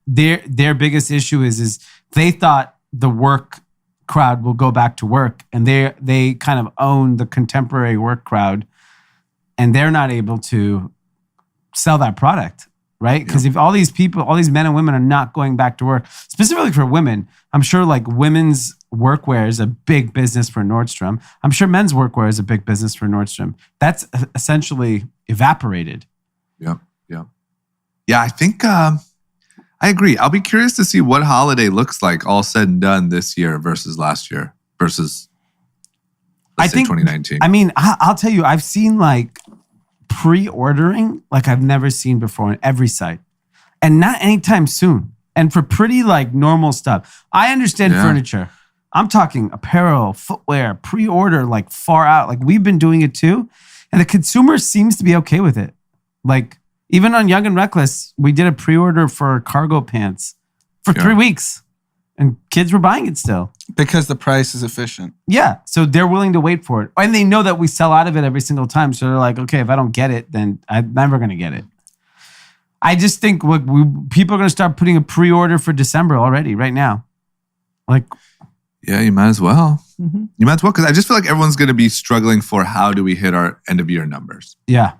their biggest issue is they thought the work crowd will go back to work, and they kind of own the contemporary work crowd, and they're not able to sell that product, right? Because if all these people, all these men and women are not going back to work, specifically for women, I'm sure like women's workwear is a big business for Nordstrom. I'm sure men's workwear is a big business for Nordstrom. That's essentially evaporated. Yeah. I think I agree. I'll be curious to see what holiday looks like all said and done this year versus last year versus, let's say, 2019. I mean, I'll tell you, I've seen like pre-ordering like I've never seen before on every site, and not anytime soon. And for pretty like normal stuff, I understand furniture. I'm talking apparel, footwear, pre-order, like far out. Like we've been doing it too, and the consumer seems to be okay with it. Like even on Young and Reckless, we did a pre-order for cargo pants for 3 weeks, and kids were buying it still because the price is efficient. Yeah, so they're willing to wait for it, and they know that we sell out of it every single time. So they're like, okay, if I don't get it, then I'm never going to get it. I just think people are going to start putting a pre-order for December already, right now. Like, yeah, you might as well. Mm-hmm. You might as well, because I just feel like everyone's going to be struggling for how do we hit our end of year numbers. Yeah.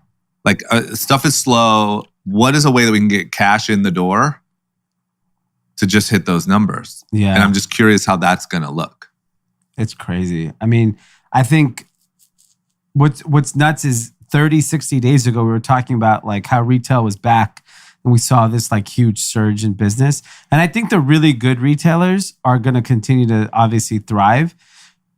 Like stuff is slow. What is a way that we can get cash in the door to just hit those numbers? Yeah. And I'm just curious how that's going to look. It's crazy. I mean, I think what's nuts is 30, 60 days ago, we were talking about like how retail was back and we saw this like huge surge in business. And I think the really good retailers are going to continue to obviously thrive.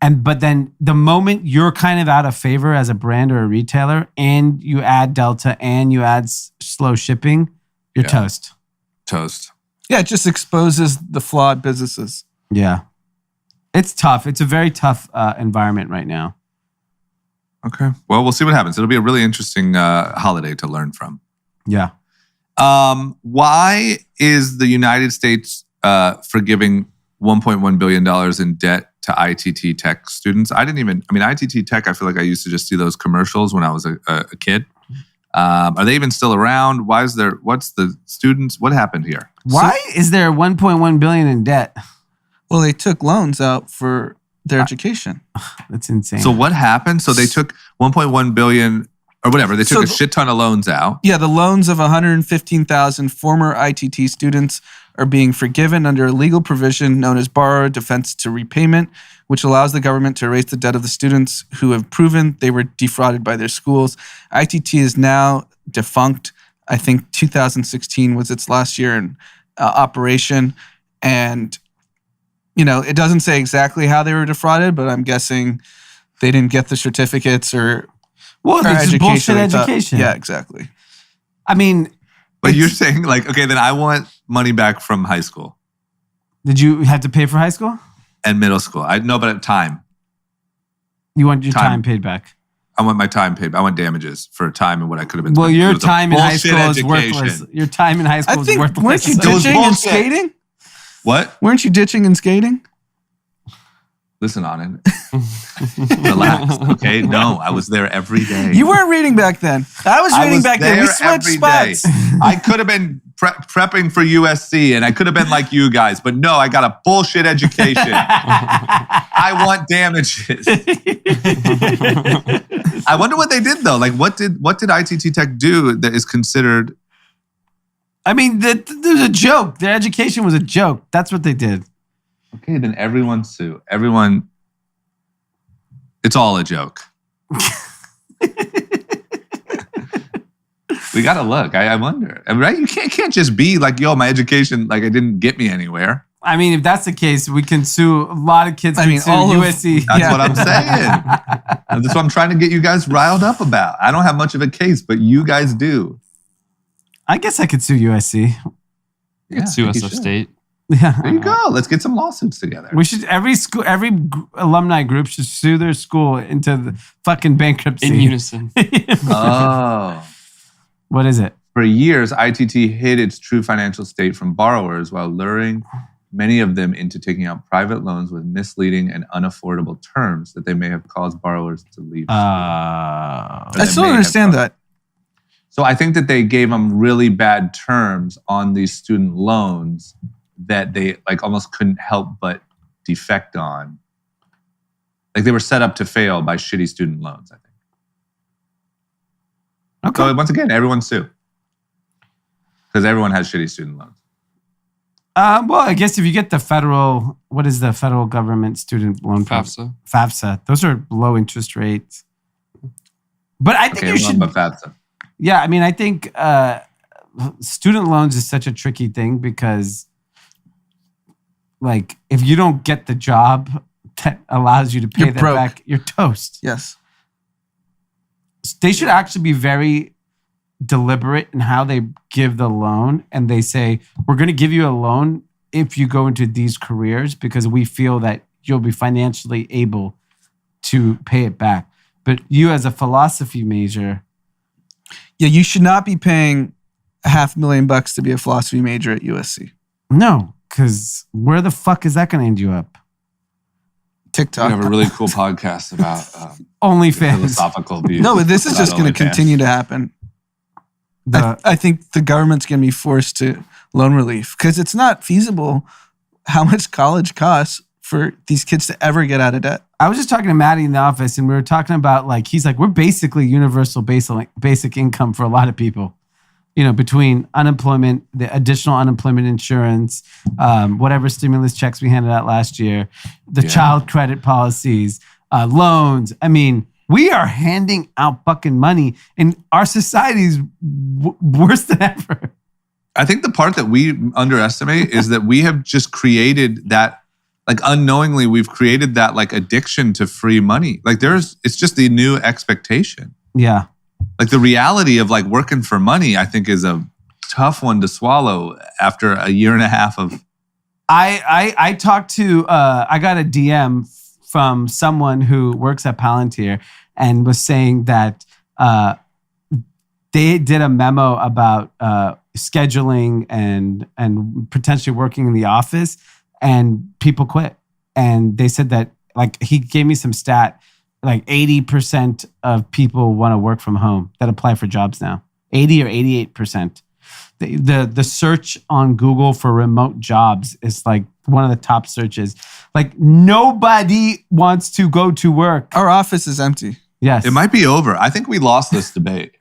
But then the moment you're kind of out of favor as a brand or a retailer and you add Delta and you add slow shipping, you're toast. Toast. Yeah, it just exposes the flawed businesses. Yeah. It's tough. It's a very tough environment right now. Okay. Well, we'll see what happens. It'll be a really interesting holiday to learn from. Yeah. Why is the United States forgiving $1.1 billion in debt to ITT Tech students? ITT Tech, I feel like I used to just see those commercials when I was a kid. Are they even still around? What's the students? What happened here? Why is there $1.1 billion in debt? Well, they took loans out for their education. That's insane. So what happened? So they took 1.1 billion or whatever. They took a shit ton of loans out. Yeah, the loans of 115,000 former ITT students are being forgiven under a legal provision known as borrower defense to repayment, which allows the government to erase the debt of the students who have proven they were defrauded by their schools. ITT is now defunct. I think 2016 was its last year in operation. And, it doesn't say exactly how they were defrauded, but I'm guessing they didn't get the certificates or it's bullshit education. Yeah, exactly. I mean... But you're saying like, okay, then I want money back from high school. Did you have to pay for high school? And middle school. But at time. You want your time paid back? I want my time paid back. I want damages for time and what I could have been. Well, your time in high school is worthless. Your time in high school is worthless. Weren't you ditching and skating? What? Weren't you ditching and skating? Listen on it. Relax, okay? No, I was there every day. You weren't reading back then. I was reading back then. We switched spots. I could have been prepping for USC and I could have been like you guys, but no, I got a bullshit education. I want damages. I wonder what they did though. Like what did ITT Tech do that is considered? I mean, there's a joke. Their education was a joke. That's what they did. Okay, then everyone sue. Everyone, it's all a joke. We gotta look. I wonder, right? You can't just be like, yo, my education, like it didn't get me anywhere. I mean, if that's the case, we can sue a lot of kids. All USC. That's what I'm saying. That's what I'm trying to get you guys riled up about. I don't have much of a case, but you guys do. I guess I could sue USC. You could sue SF State. Yeah. There you go. Let's get some lawsuits together. We should every alumni group should sue their school into the fucking bankruptcy In unison. Oh. What is it? For years, ITT hid its true financial state from borrowers while luring many of them into taking out private loans with misleading and unaffordable terms that they may have caused borrowers to leave. I still don't understand that. So I think that they gave them really bad terms on these student loans that they like almost couldn't help but defect on. Like they were set up to fail by shitty student loans, I think. Okay. So once again, everyone sue. Because everyone has shitty student loans. Well, I guess if you get the federal, what is the federal government student loan program? FAFSA. Those are low interest rates. But I think you should. FAFSA. Yeah, I mean, I think student loans is such a tricky thing because, like, if you don't get the job that allows you to pay that back, you're toast. Yes. They should actually be very deliberate in how they give the loan, and they say, we're going to give you a loan if you go into these careers because we feel that you'll be financially able to pay it back. But you as a philosophy major... Yeah, you should not be paying $500,000 to be a philosophy major at USC. No, because where the fuck is that going to end you up? TikTok. We have a really cool podcast about OnlyFans. Philosophical views. No, but this is just going to continue to happen. I think the government's going to be forced to loan relief because it's not feasible how much college costs for these kids to ever get out of debt. I was just talking to Maddie in the office and we were talking about he's like, we're basically universal basic income for a lot of people, between unemployment, the additional unemployment insurance, whatever stimulus checks we handed out last year, the child credit policies, loans. I mean, we are handing out fucking money and our society's worse than ever. I think the part that we underestimate is that we have just created that, unknowingly, we've created that addiction to free money. It's just the new expectation. Yeah. The reality of working for money, I think is a tough one to swallow after a year and a half of. I talked to, I got a DM from someone who works at Palantir and was saying that they did a memo about scheduling and potentially working in the office, and people quit. And they said that, he gave me some stat, 80% of people want to work from home that apply for jobs now. 80 or 88%. The search on Google for remote jobs is one of the top searches. Nobody wants to go to work. Our office is empty. Yes. It might be over. I think we lost this debate.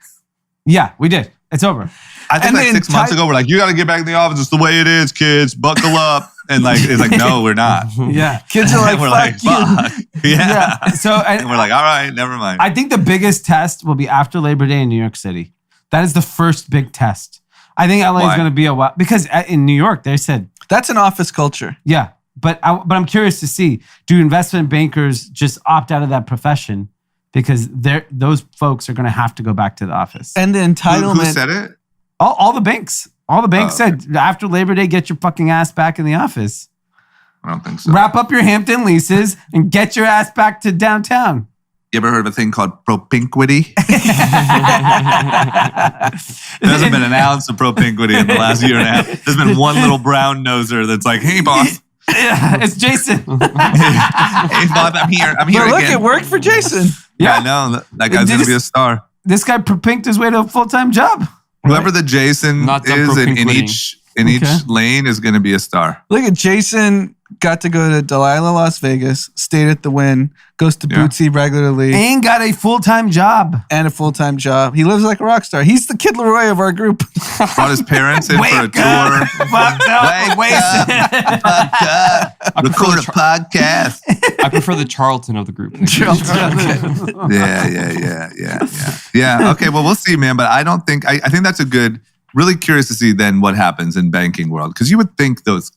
Yeah, we did. It's over. I think 6 months ago, we're you got to get back in the office. It's the way it is, kids. Buckle up. And it's no, we're not. Yeah. Kids are we're fuck. Yeah. So and we're all right, never mind. I think the biggest test will be after Labor Day in New York City. That is the first big test. I think LA is going to be a while because in New York they said that's an office culture. Yeah, but I'm curious to see, do investment bankers just opt out of that profession because those folks are going to have to go back to the office? And the entitlement. Who said it? All the banks. All the banks said after Labor Day, get your fucking ass back in the office. I don't think so. Wrap up your Hampton leases and get your ass back to downtown. You ever heard of a thing called propinquity? There hasn't been an ounce of propinquity in the last year and a half. There's been one little brown noser that's hey, boss. Yeah, it's Jason. Hey, boss, I'm here. Look, it worked for Jason. Yeah, I know. That guy's going to be a star. This guy propinked his way to a full-time job. Whoever the Jason is in each lane is going to be a star. Look at Jason. Got to go to Delilah, Las Vegas, stayed at the Wynn, goes to Bootsy regularly. And got a full-time job. And a full-time job. He lives like a rock star. He's the Kid Leroy of our group. Brought his parents in for a tour. Fucked up. Record a podcast. I prefer the Charlton of the group. Yeah. Okay, well, we'll see, man. But I don't think, I think that's really curious to see then what happens in banking world. Because you would think those,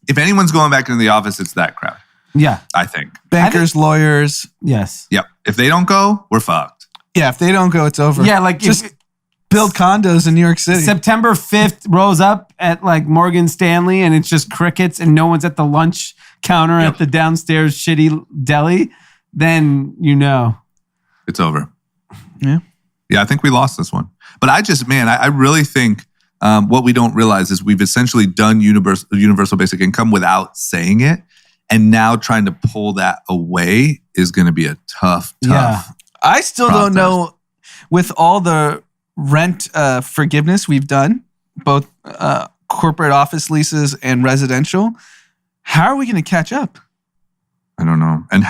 if anyone's going back into the office, it's that crowd. Yeah. I think. Bankers, lawyers. Yes. Yep. If they don't go, we're fucked. Yeah, if they don't go, it's over. Yeah, build condos in New York City. September 5th rolls up at like Morgan Stanley and it's just crickets and no one's at the lunch counter at the downstairs shitty deli, then you know. It's over. Yeah. Yeah, I think we lost this one. But I really think what we don't realize is we've essentially done universal basic income without saying it. And now trying to pull that away is going to be a tough. I still don't know, with all the rent forgiveness we've done, both corporate office leases and residential, how are we going to catch up? I don't know. And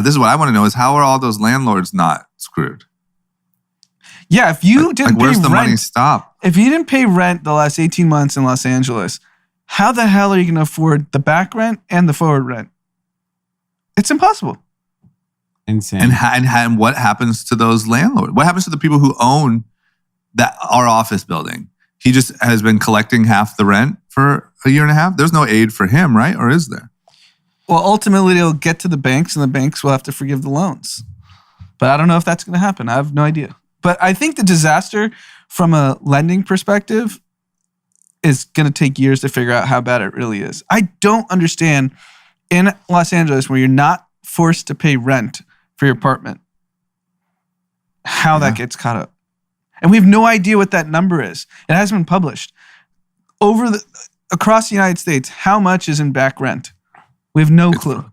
this is what I want to know is how are all those landlords not screwed? Yeah, if you didn't pay where's the rent, money stop? If you didn't pay rent the last 18 months in Los Angeles, how the hell are you going to afford the back rent and the forward rent? It's impossible. Insane. And what happens to those landlords? What happens to the people who own our office building? He just has been collecting half the rent for a year and a half. There's no aid for him, right? Or is there? Well, ultimately, it'll get to the banks and the banks will have to forgive the loans. But I don't know if that's going to happen. I have no idea. But I think the disaster from a lending perspective is going to take years to figure out how bad it really is. I don't understand in Los Angeles where you're not forced to pay rent for your apartment, how that gets caught up. And we have no idea what that number is. It hasn't been published. Across the United States, how much is in back rent? We have no clue.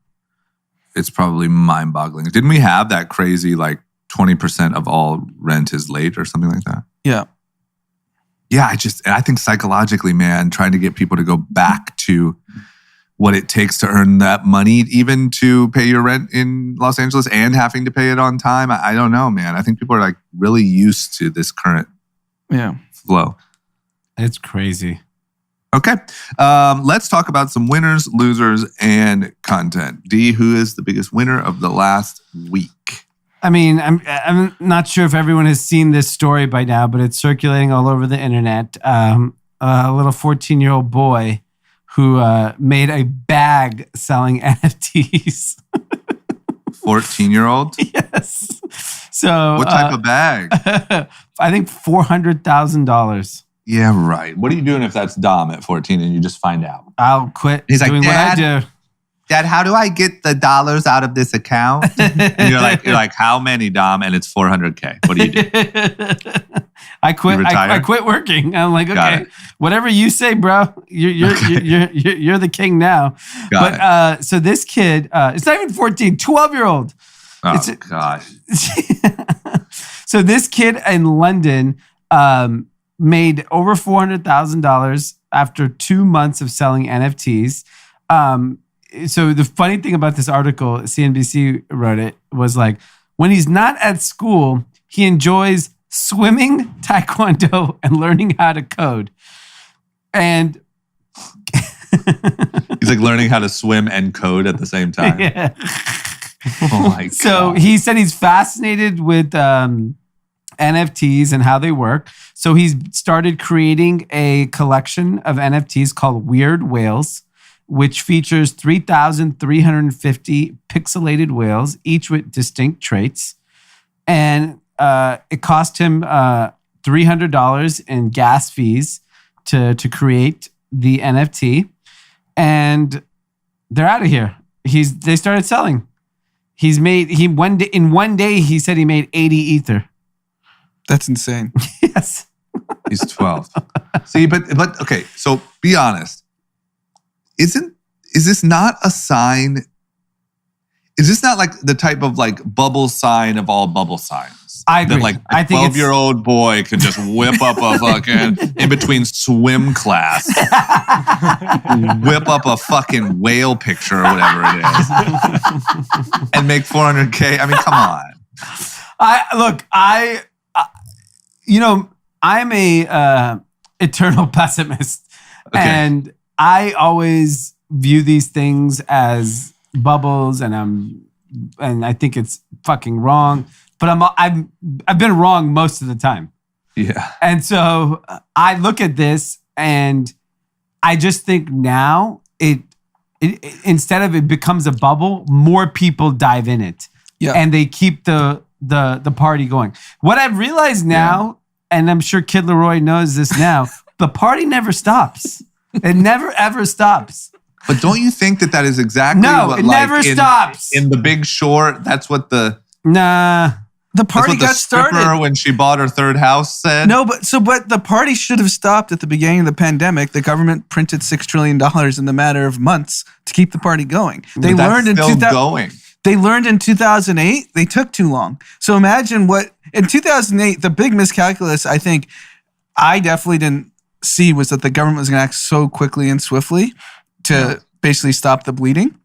It's probably mind-boggling. Didn't we have that crazy 20% of all rent is late or something like that? Yeah. Yeah, I think psychologically, man, trying to get people to go back to what it takes to earn that money, even to pay your rent in Los Angeles and having to pay it on time. I don't know, man. I think people are really used to this current flow. It's crazy. Okay. Let's talk about some winners, losers, and content. D, who is the biggest winner of the last week? I mean, I'm not sure if everyone has seen this story by now, but it's circulating all over the internet. A little 14-year-old boy who made a bag selling NFTs. 14-year-old? Yes. So what type of bag? I think $400,000. Yeah, right. What are you doing if that's Dom at 14 and you just find out? I'll quit He's doing what I do. Dad, how do I get the dollars out of this account? And you're like, how many, Dom? And it's $400K. What do you do? I quit. I quit working. I'm like, okay, whatever you say, bro. You're the king now. So this kid, it's not even 14, 12-year-old. Oh gosh. So this kid in London made over $400,000 after 2 months of selling NFTs. So the funny thing about this article, CNBC wrote it, was when he's not at school, he enjoys swimming, taekwondo, and learning how to code. And he's learning how to swim and code at the same time. Yeah. Oh my God. So he said he's fascinated with NFTs and how they work. So he's started creating a collection of NFTs called Weird Whales, which features 3,350 pixelated whales, each with distinct traits. And it cost him $300 in gas fees to create the NFT. And they're out of here. They started selling. In one day, he said he made 80 Ether. That's insane. Yes. He's 12. See, but okay, so be honest. Is this not a sign? Is this not the type of bubble sign of all bubble signs? I agree. That a 12-year-old boy can just whip up a fucking in between swim class, whip up a fucking whale picture or whatever it is, and make $400K. I mean, come on. I'm a eternal pessimist, and I always view these things as bubbles, and I think it's fucking wrong. But I've been wrong most of the time. Yeah. And so I look at this, and I just think now it instead of it becomes a bubble, more people dive in it, and they keep the party going. What I've realized now and I'm sure Kid Leroy knows this now, the party never stops. It never, ever stops. But don't you think that is exactly what, it never stops. In The Big Short, that's what the party got started when she bought her third house said. No, but the party should have stopped at the beginning of the pandemic. The government printed $6 trillion in the matter of months to keep the party going. They learned in 2008. They took too long. So imagine what in 2008. The big miscalculus, I think, I definitely didn't see was that the government was going to act so quickly and swiftly to basically stop the bleeding.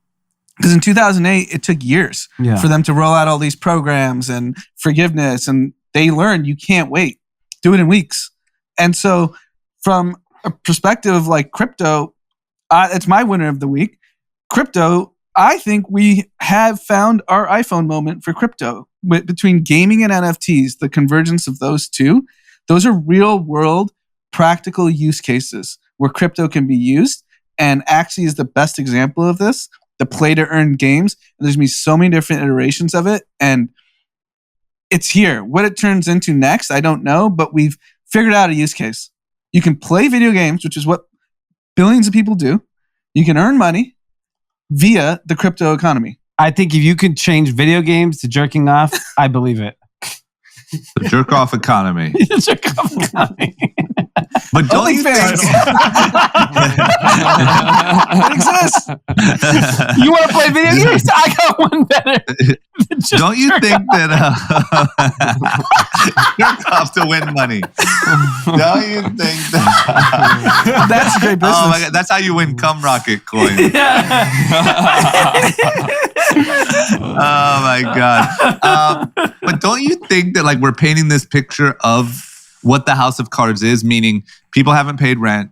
Because in 2008, it took years for them to roll out all these programs and forgiveness. And they learned you can't wait. Do it in weeks. And so from a perspective of like crypto, it's my winner of the week. Crypto, I think we have found our iPhone moment for crypto. Between gaming and NFTs, the convergence of those two, those are real world practical use cases where crypto can be used. And Axie is the best example of this. The play to earn games. And there's going to be so many different iterations of it. And it's here. What it turns into next, I don't know, but we've figured out a use case. You can play video games, which is what billions of people do. You can earn money via the crypto economy. I think if you could change video games to jerking off, I believe it. The jerk off economy. The jerk off economy. But don't you think it exists? You want to play video games? I got one better. Don't you think that jerk off to win money? Don't you think that that's a great business? Oh my God, that's how you win cum rocket coins. Oh my God. But don't you think that like we're painting this picture of what the House of Cards is, meaning people haven't paid rent.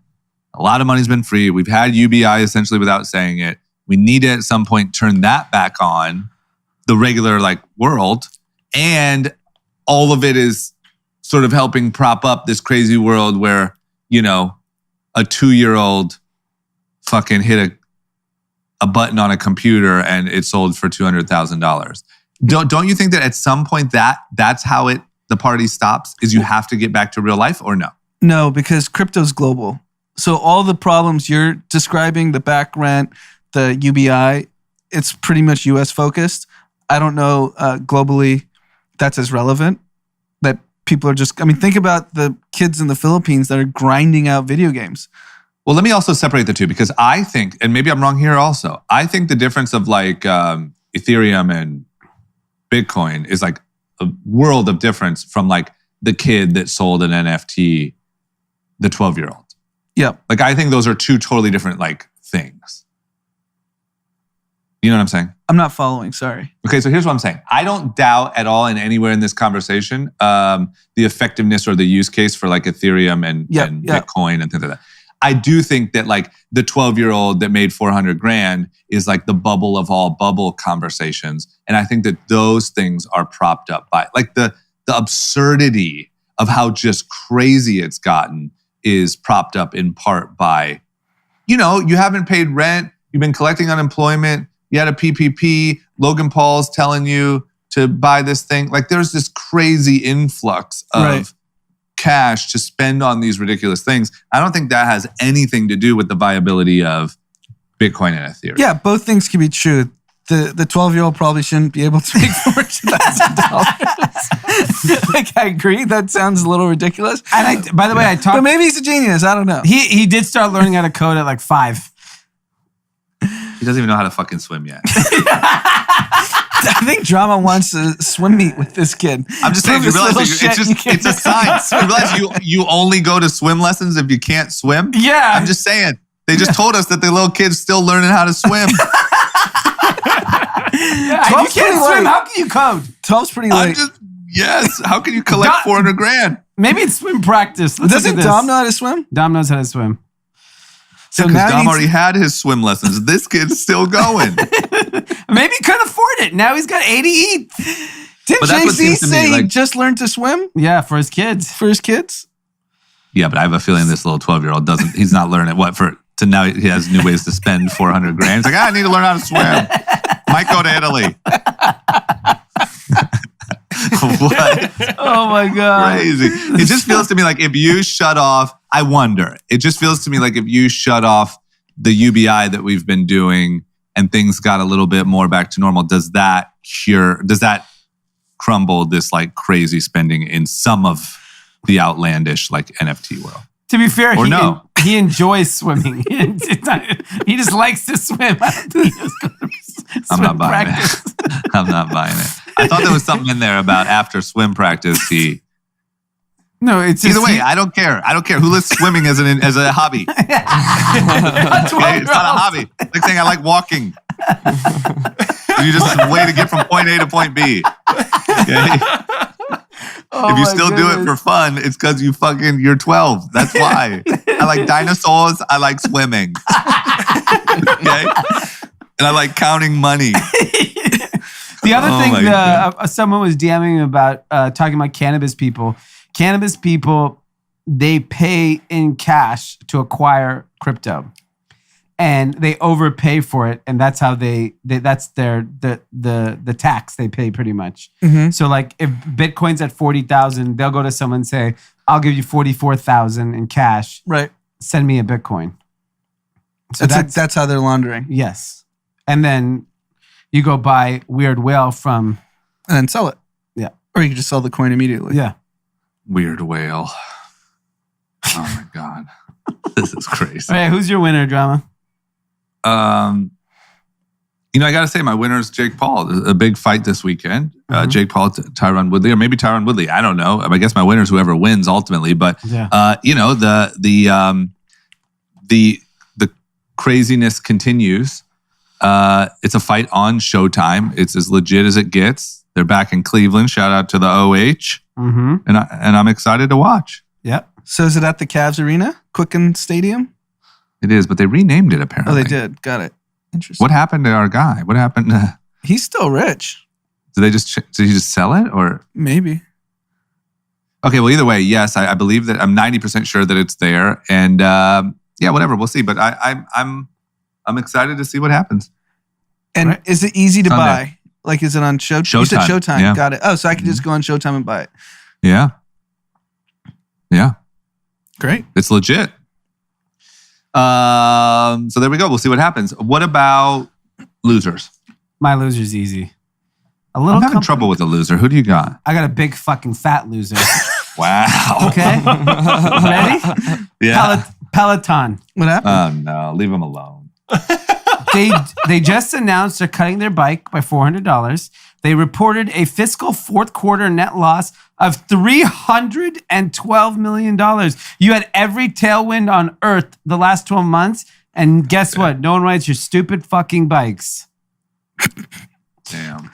A lot of money's been free. We've had UBI essentially without saying it. We need to at some point turn that back on the regular like world. And all of it is sort of helping prop up this crazy world where, you know, a 2-year-old fucking hit a button on a computer and it sold for $200,000. Don't you think that at some point that's how the party stops, is you have to get back to real life, or no? No, because crypto's global. So all the problems you're describing, the back rent, the UBI, it's pretty much US focused. I don't know globally that's as relevant. That people are just, I mean, think about the kids in the Philippines that are grinding out video games. Well, let me also separate the two, because I think, and maybe I'm wrong here also, I think the difference of like Ethereum and Bitcoin is like a world of difference from like the kid that sold an NFT, the 12-year-old. Yeah. Like I think those are two totally different like things. You know what I'm saying? I'm not following, sorry. Okay, so here's what I'm saying. I don't doubt at all in anywhere in this conversation the effectiveness or the use case for like Ethereum and Bitcoin and things like that. I do think that like the 12-year-old that made $400,000 is like the bubble of all bubble conversations. And I think that those things are propped up by like the absurdity of how just crazy it's gotten is propped up in part by, you know, you haven't paid rent, you've been collecting unemployment, you had a PPP, Logan Paul's telling you to buy this thing. Like there's this crazy influx of cash to spend on these ridiculous things. I don't think that has anything to do with the viability of Bitcoin and Ethereum. Yeah, both things can be true. The 12-year-old probably shouldn't be able to make $4,000. Like I agree, that sounds a little ridiculous. And by the way, I talked. But maybe he's a genius. I don't know. He did start learning how to code at like 5. He doesn't even know how to fucking swim yet. I think Drama wants a swim meet with this kid. I'm just saying, you realize it's a science. You realize you only go to swim lessons if you can't swim? Yeah. I'm just saying. They just told us that the little kid's still learning how to swim. You can't swim. How can you code? 12's pretty late. Yes. How can you collect $400,000? Maybe it's swim practice. Doesn't Dom know how to swim? Dom knows how to swim. So because Dom already had his swim lessons. This kid's still going. Maybe he couldn't afford it. Now he's got ADE. Didn't Jay-Z say he just learned to swim? Yeah, for his kids. For his kids? Yeah, but I have a feeling this little 12-year-old he's not learning to now he has new ways to spend $400,000. He's like, I need to learn how to swim. Might go to Italy. What? Oh my God. Crazy. It just feels to me like if you shut off, I wonder. It just feels to me like if you shut off the UBI that we've been doing and things got a little bit more back to normal, does that crumble this like crazy spending in some of the outlandish like NFT world? To be fair, or he enjoys swimming. He just likes to swim. I don't think he just goes to I'm not buying practice. it. I'm not buying it. I thought there was something in there about after swim practice, No, it's just either way, I don't care. I don't care who lists swimming as a hobby. Okay? It's not a hobby. Like saying I like walking. You just a way to get from point A to point B. Okay? If you still do it for fun, it's because you're 12. That's why. I like dinosaurs. I like swimming. Okay? And I like counting money. The other thing someone was DMing me about talking about cannabis people. Cannabis people, they pay in cash to acquire crypto. And they overpay for it, and that's how that's the tax they pay pretty much. Mm-hmm. So like if Bitcoin's at 40,000, they'll go to someone and say, "I'll give you 44,000 in cash. Right. Send me a Bitcoin." So that's how they're laundering. Yes, and then you go buy Weird Whale from, and then sell it. Yeah, or you can just sell the coin immediately. Yeah. Weird Whale. Oh my God, this is crazy. All right, who's your winner, Drama? I got to say, my winner is Jake Paul. A big fight this weekend. Jake Paul, Tyron Woodley, or maybe Tyron Woodley. I don't know. I guess my winner is whoever wins ultimately. But the craziness continues. It's a fight on Showtime. It's as legit as it gets. They're back in Cleveland. Shout out to the OH. Mm-hmm. And I'm excited to watch. Yep. So is it at the Cavs Arena, Quicken Stadium? It is, but they renamed it apparently. Oh, they did. Got it. Interesting. What happened to our guy? What happened to... He's still rich. Did he just sell it or... Maybe. Okay, well, either way, yes, I believe that. I'm 90% sure that it's there. And whatever, we'll see. But I'm excited to see what happens. And is it easy to Sunday. buy? Like, is it on Showtime? You said Showtime. Yeah. Got it. Oh, so I can just go on Showtime and buy it. Yeah. Yeah. Great. It's legit. So there we go. We'll see what happens. What about losers? My loser's easy. I'm having trouble with a loser. Who do you got? I got a big fucking fat loser. Wow. Okay. Ready? Yeah. Peloton. What happened? Oh no, leave them alone. They just announced they're cutting their bike by $400. They reported a fiscal fourth quarter net loss of $312 million. You had every tailwind on earth the last 12 months, and guess what? No one rides your stupid fucking bikes. Damn.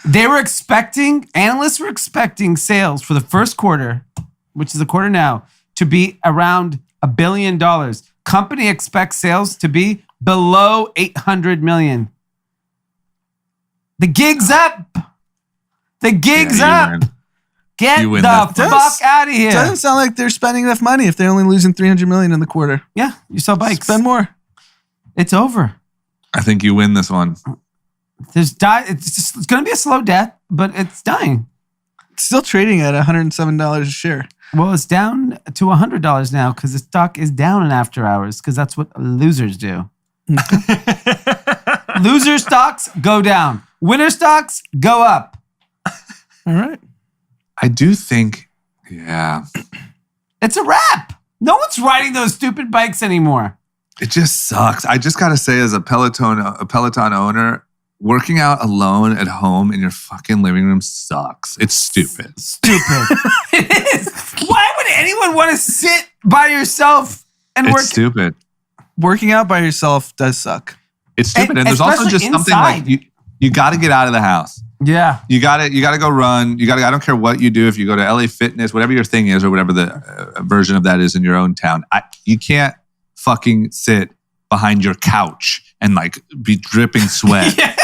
Analysts were expecting sales for the first quarter, which is the quarter now, to be around $1 billion. Company expects sales to be below 800 million. The gig's up. The gig's up. Get the fuck out of here. Doesn't sound like they're spending enough money if they're only losing $300 million in the quarter. Yeah, you sell bikes. Spend more. It's over. I think you win this one. It's going to be a slow death, but it's dying. It's still trading at $107 a share. Well, it's down to $100 now because the stock is down in after hours because that's what losers do. Loser stocks go down. Winner stocks go up. All right. I do think, yeah. It's a wrap. No one's riding those stupid bikes anymore. It just sucks. I just got to say, as a Peloton owner, working out alone at home in your fucking living room sucks. It's stupid. Stupid. It is. Why would anyone want to sit by yourself and work? It's stupid. Working out by yourself does suck. It's stupid. And there's also just something like you got to get out of the house. Yeah. You got to go run. I don't care what you do. If you go to LA Fitness, whatever your thing is or whatever the version of that is in your own town, you can't fucking sit behind your couch and like be dripping sweat. Yeah.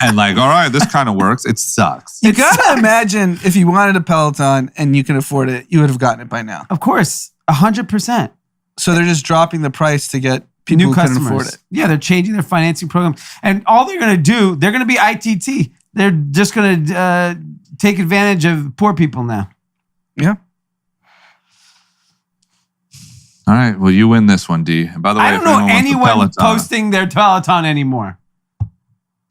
And like, all right, this kind of works. It sucks. You gotta imagine if you wanted a Peloton and you can afford it, you would have gotten it by now. Of course, 100%. So they're just dropping the price to get people new who customers. can afford it. Yeah, they're changing their financing program. And all they're going to do, they're going to be ITT. They're just going to take advantage of poor people now. Yeah. All right. Well, you win this one, D. And by the way, I don't if know anyone wants anyone a Peloton, posting their Peloton anymore.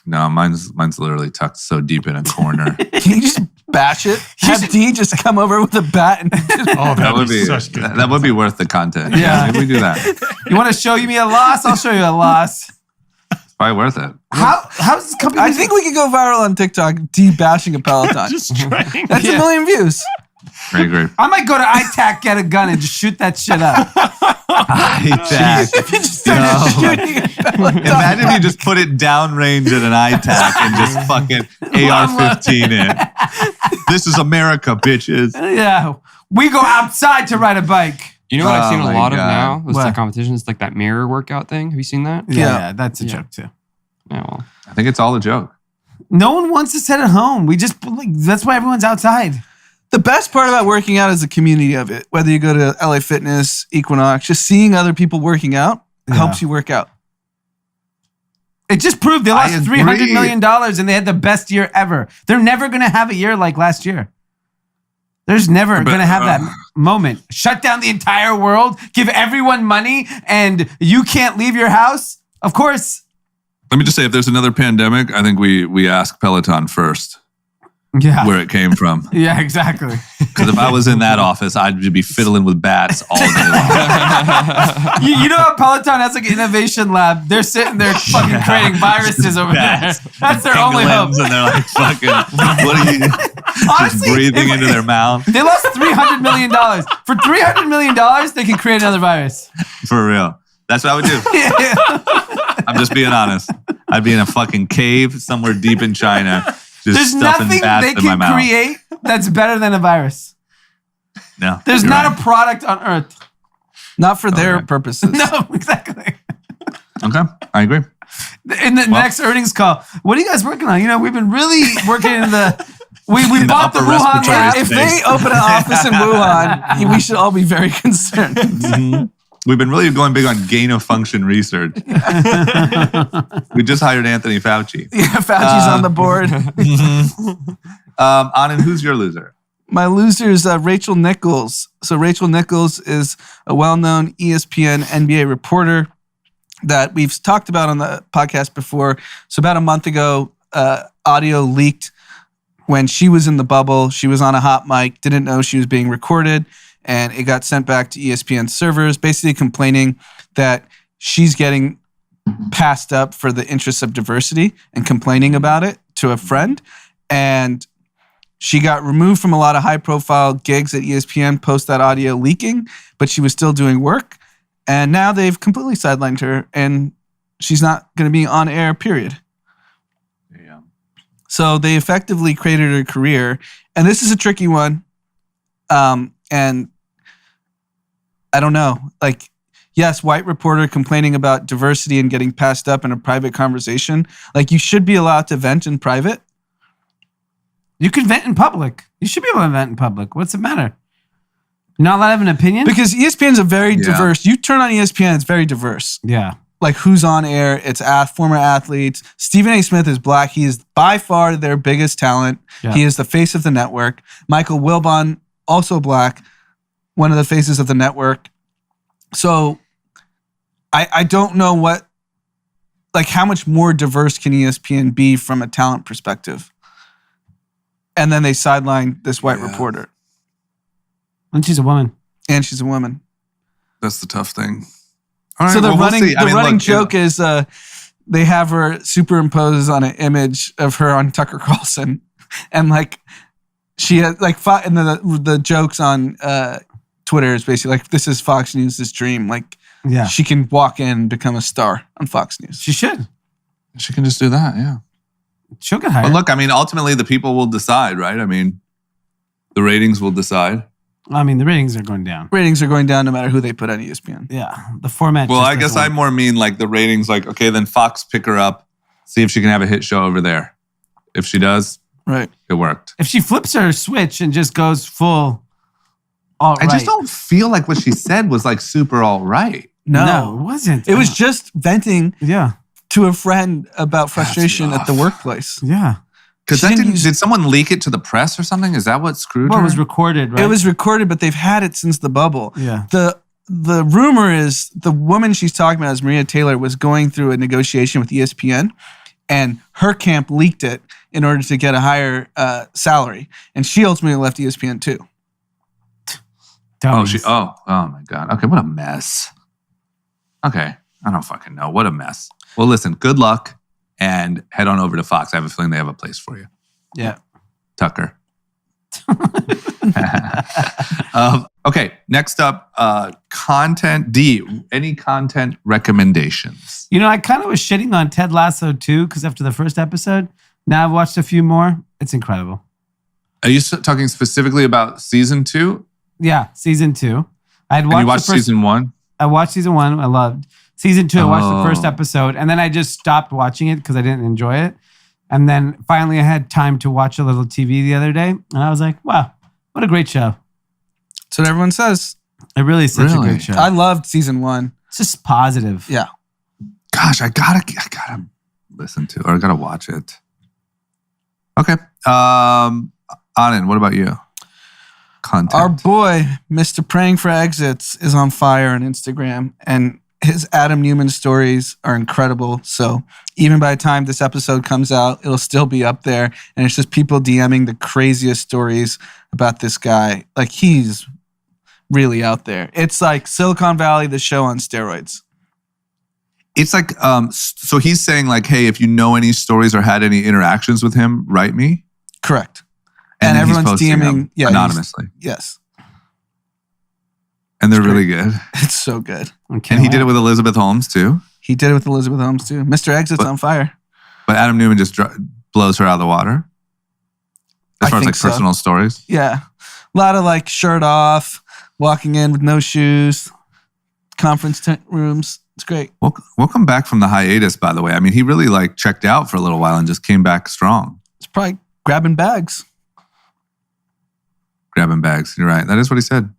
No, mine's literally tucked so deep in a corner. Can you just bash it? Have D just come over with a bat and just that would be such good that would be worth the content. Yeah. Maybe we do that. You want to show me a loss? I'll show you a loss. It's probably worth it. How's this company? I think we could go viral on TikTok, D bashing a Peloton. Just trying. That's 1 million views. I agree. I might go to ITAC, get a gun, and just shoot that shit up. If you just started shooting a Peloton. Imagine if you just put it downrange at an ITAC and just fucking AR-15 it. This is America, bitches. Yeah. We go outside to ride a bike. You know what I've seen Oh a my lot of God. now with What? the competitions, like that mirror workout thing. Have you seen that? Yeah, that's a joke too. Yeah, well, I think it's all a joke. No one wants to sit at home. That's why everyone's outside. The best part about working out is the community of it. Whether you go to LA Fitness, Equinox, just seeing other people working out helps you work out. It just proved they I lost agree. $300 million and they had the best year ever. They're never going to have a year like last year. There's never going to have that moment. Shut down the entire world, give everyone money, and you can't leave your house? Of course. Let me just say, if there's another pandemic, I think we ask Peloton first Yeah. where it came from. Yeah, exactly. Because if I was in that office, I'd be fiddling with bats all day long. You know how Peloton has like an innovation lab? They're sitting there fucking creating viruses over there. That's their only hope. Pangolins, and they're like fucking, what are you, Honestly, just breathing if- into their mouth? They lost $300 million. For $300 million, they can create another virus. For real. That's what I would do. I'm just being honest. I'd be in a fucking cave somewhere deep in China. Just There's stuffing nothing bats they in my can mouth. create that's better than a virus. No, There's you're not right. a product on Earth. Not for their Okay. purposes. No, exactly. Okay, I agree. In the next earnings call, what are you guys working on? You know, we've been really working in the. We In the bought the upper Wuhan respiratory lab. If space. they open an office in Wuhan, we should all be very concerned. We've been really going big on gain of function research. We just hired Anthony Fauci. Yeah, Fauci's on the board. Anand, who's your loser? My loser is Rachel Nichols. So Rachel Nichols is a well-known ESPN NBA reporter that we've talked about on the podcast before. So about a month ago, audio leaked when she was in the bubble. She was on a hot mic, didn't know she was being recorded, and it got sent back to ESPN servers, basically complaining that she's getting passed up for the interests of diversity and complaining about it to a friend. And she got removed from a lot of high-profile gigs at ESPN post that audio leaking, but she was still doing work. And now they've completely sidelined her, and she's not going to be on air, period. Yeah. So they effectively created her career. And this is a tricky one. And I don't know. Like, yes, white reporter complaining about diversity and getting passed up in a private conversation. Like, you should be allowed to vent in private. You can vent in public. You should be able to vent in public. What's the matter? You're not allowed to have an opinion? Because ESPN's a very diverse. You turn on ESPN, it's very diverse. Yeah. Like who's on air, it's former athletes. Stephen A. Smith is black. He is by far their biggest talent. Yeah. He is the face of the network. Michael Wilbon, also black, one of the faces of the network. So I don't know how much more diverse can ESPN be from a talent perspective? And then they sidelined this white reporter. And she's a woman. And she's a woman. That's the tough thing. All right, So the well, we'll running see. I mean, running look, joke is they have her superimpose on an image of her on Tucker Carlson, and like she had like and the jokes on Twitter is basically like, this is Fox News' dream. Like Yeah. she can walk in and become a star on Fox News. She should. She can just do that, yeah. She'll get hired. But look, I mean, ultimately the people will decide, right? I mean, the ratings will decide. I mean, the ratings are going down. Ratings are going down no matter who they put on ESPN. Yeah. The format. Well, just I guess doesn't I work. more mean like the ratings, like, okay, then Fox pick her up, see if she can have a hit show over there. If she does, Right. it worked. If she flips her switch and just goes full alt I just don't feel like what she said was like super all right. No, it wasn't. It was just venting Yeah. to a friend about frustration at the workplace. Yeah. Because did someone leak it to the press or something? Is that what screwed her? Well, it was recorded, right? It was recorded, but they've had it since the bubble. Yeah. The rumor is the woman she's talking about is Maria Taylor was going through a negotiation with ESPN, and her camp leaked it in order to get a higher salary, and she ultimately left ESPN too. Oh my God. Okay, what a mess. Okay, I don't fucking know. What a mess. Well, listen, good luck, and head on over to Fox. I have a feeling they have a place for you. Yeah. Tucker. Okay, next up, content. D, any content recommendations? I kind of was shitting on Ted Lasso too, because after the first episode, now I've watched a few more. It's incredible. Are you talking specifically about season 2? Yeah, season 2. You watched season 1? I watched season 1. I loved season 2. I watched the first episode, and then I just stopped watching it because I didn't enjoy it. And then finally, I had time to watch a little TV the other day, and I was like, "Wow, what a great show!" That's what everyone says. It really is such a great show. I loved season 1. It's just positive. Yeah. Gosh, I gotta listen to, or I gotta watch it. Okay, Anand, what about you? Content. Our boy, Mr. Praying for Exits, is on fire on Instagram, and his Adam Newman stories are incredible. So even by the time this episode comes out, it'll still be up there. And it's just people DMing the craziest stories about this guy. Like, he's really out there. It's like Silicon Valley, the show on steroids. It's like, so he's saying like, hey, if you know any stories or had any interactions with him, write me. Correct. And everyone's DMing anonymously. Yes. And they're really good. It's so good. And he did it with Elizabeth Holmes too. He did it with Elizabeth Holmes too. Mr. Exit's on fire. But Adam Newman just blows her out of the water. As far as like personal stories. Yeah. A lot of like shirt off, walking in with no shoes, conference rooms. It's great. Welcome back from the hiatus, by the way. I mean, he really like checked out for a little while and just came back strong. It's probably grabbing bags. Grabbing bags. You're right. That is what he said.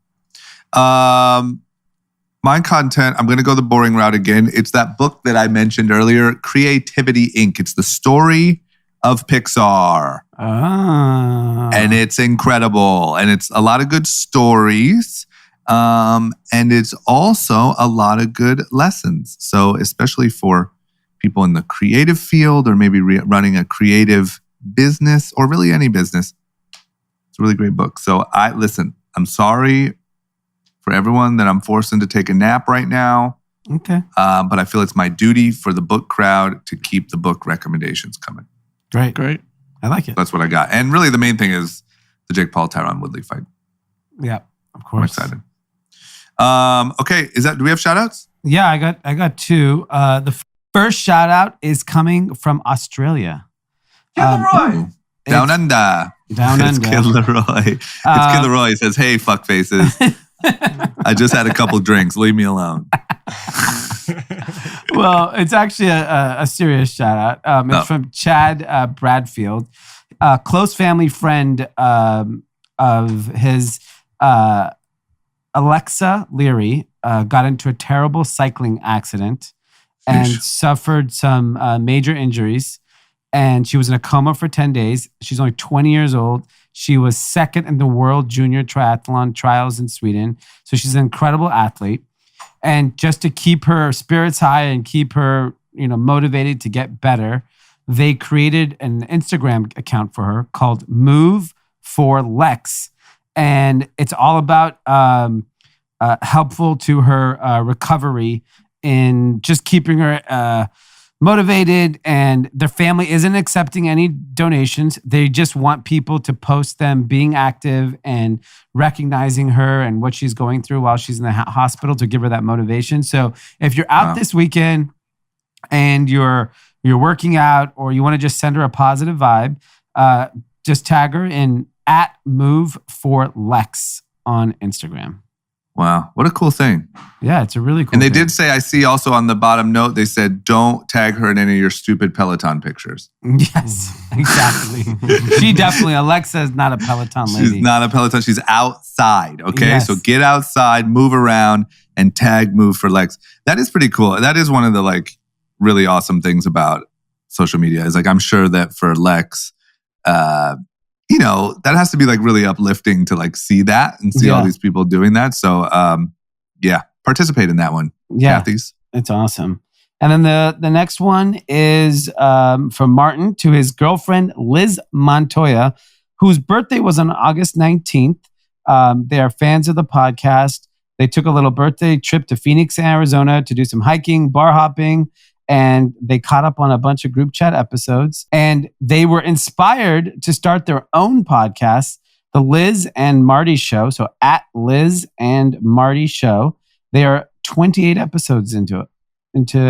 My content, I'm going to go the boring route again. It's that book that I mentioned earlier, Creativity Inc. It's the story of Pixar. And it's incredible. And it's a lot of good stories. And it's also a lot of good lessons. So especially for people in the creative field or maybe running a creative business or really any business, it's a really great book. So I'm sorry for everyone that I'm forcing to take a nap right now. Okay. But I feel it's my duty for the book crowd to keep the book recommendations coming. Great. I like it. That's what I got. And really the main thing is the Jake Paul Tyron Woodley fight. Yeah, of course. I'm excited. Okay, do we have shout outs? Yeah, I got 2. The first shout out is coming from Australia. Leroy. Down under. It's Kid Leroy. Kid Leroy. He says, hey, fuck faces. I just had a couple drinks. Leave me alone. Well, it's actually a serious shout out. It's from Chad Bradfield, a close family friend of his, Alexa Leary, got into a terrible cycling accident and suffered some major injuries. And she was in a coma for 10 days. She's only 20 years old. She was second in the World Junior Triathlon Trials in Sweden. So she's an incredible athlete. And just to keep her spirits high and keep her, motivated to get better, they created an Instagram account for her called Move for Lex. And it's all about helpful to her recovery in just keeping her motivated, and their family isn't accepting any donations. They just want people to post them being active and recognizing her and what she's going through while she's in the hospital to give her that motivation. So if you're out this weekend and you're working out or you want to just send her a positive vibe, just tag her in @MoveForLex on Instagram. Wow, what a cool thing. Yeah, it's a really cool And they thing. did say, I see also on the bottom note, they said, don't tag her in any of your stupid Peloton pictures. Yes, exactly. She definitely, Alexa is not a Peloton lady. She's not a Peloton. She's outside, okay? Yes. So get outside, move around, and tag Move for Lex. That is pretty cool. That is one of the really awesome things about social media is I'm sure that for Lex, you know, that has to be like really uplifting to like see that and see all these people doing that. So, yeah, participate in that one. Yeah, Kathy's. It's awesome. And then the next one is from Martin to his girlfriend, Liz Montoya, whose birthday was on August 19th. They are fans of the podcast. They took a little birthday trip to Phoenix, Arizona to do some hiking, bar hopping, and they caught up on a bunch of group chat episodes. And they were inspired to start their own podcast, The Liz and Marty Show. So at Liz and Marty Show. They are 28 episodes into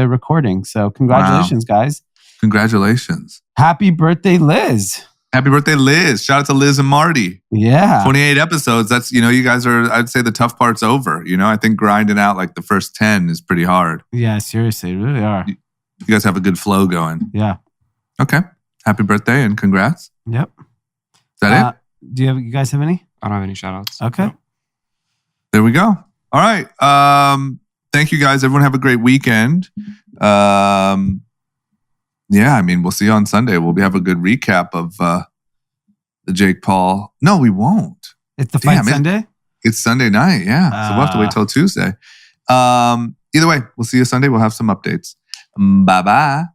recording. So congratulations, guys. Congratulations. Happy birthday, Liz. Happy birthday, Liz. Shout out to Liz and Marty. Yeah. 28 episodes. That's, you know, you guys are, I'd say the tough part's over. You know, I think grinding out like the first 10 is pretty hard. Yeah, seriously. They really are. You guys have a good flow going. Yeah. Okay. Happy birthday and congrats. Yep. Is that it? Do you guys have any? I don't have any shout outs. Okay. No. There we go. All right. Thank you guys. Everyone have a great weekend. Yeah, I mean, we'll see you on Sunday. We'll have a good recap of the Jake Paul. No, we won't. It's the fight Sunday? It's Sunday night, yeah. So we'll have to wait till Tuesday. Either way, we'll see you Sunday. We'll have some updates. Bye-bye.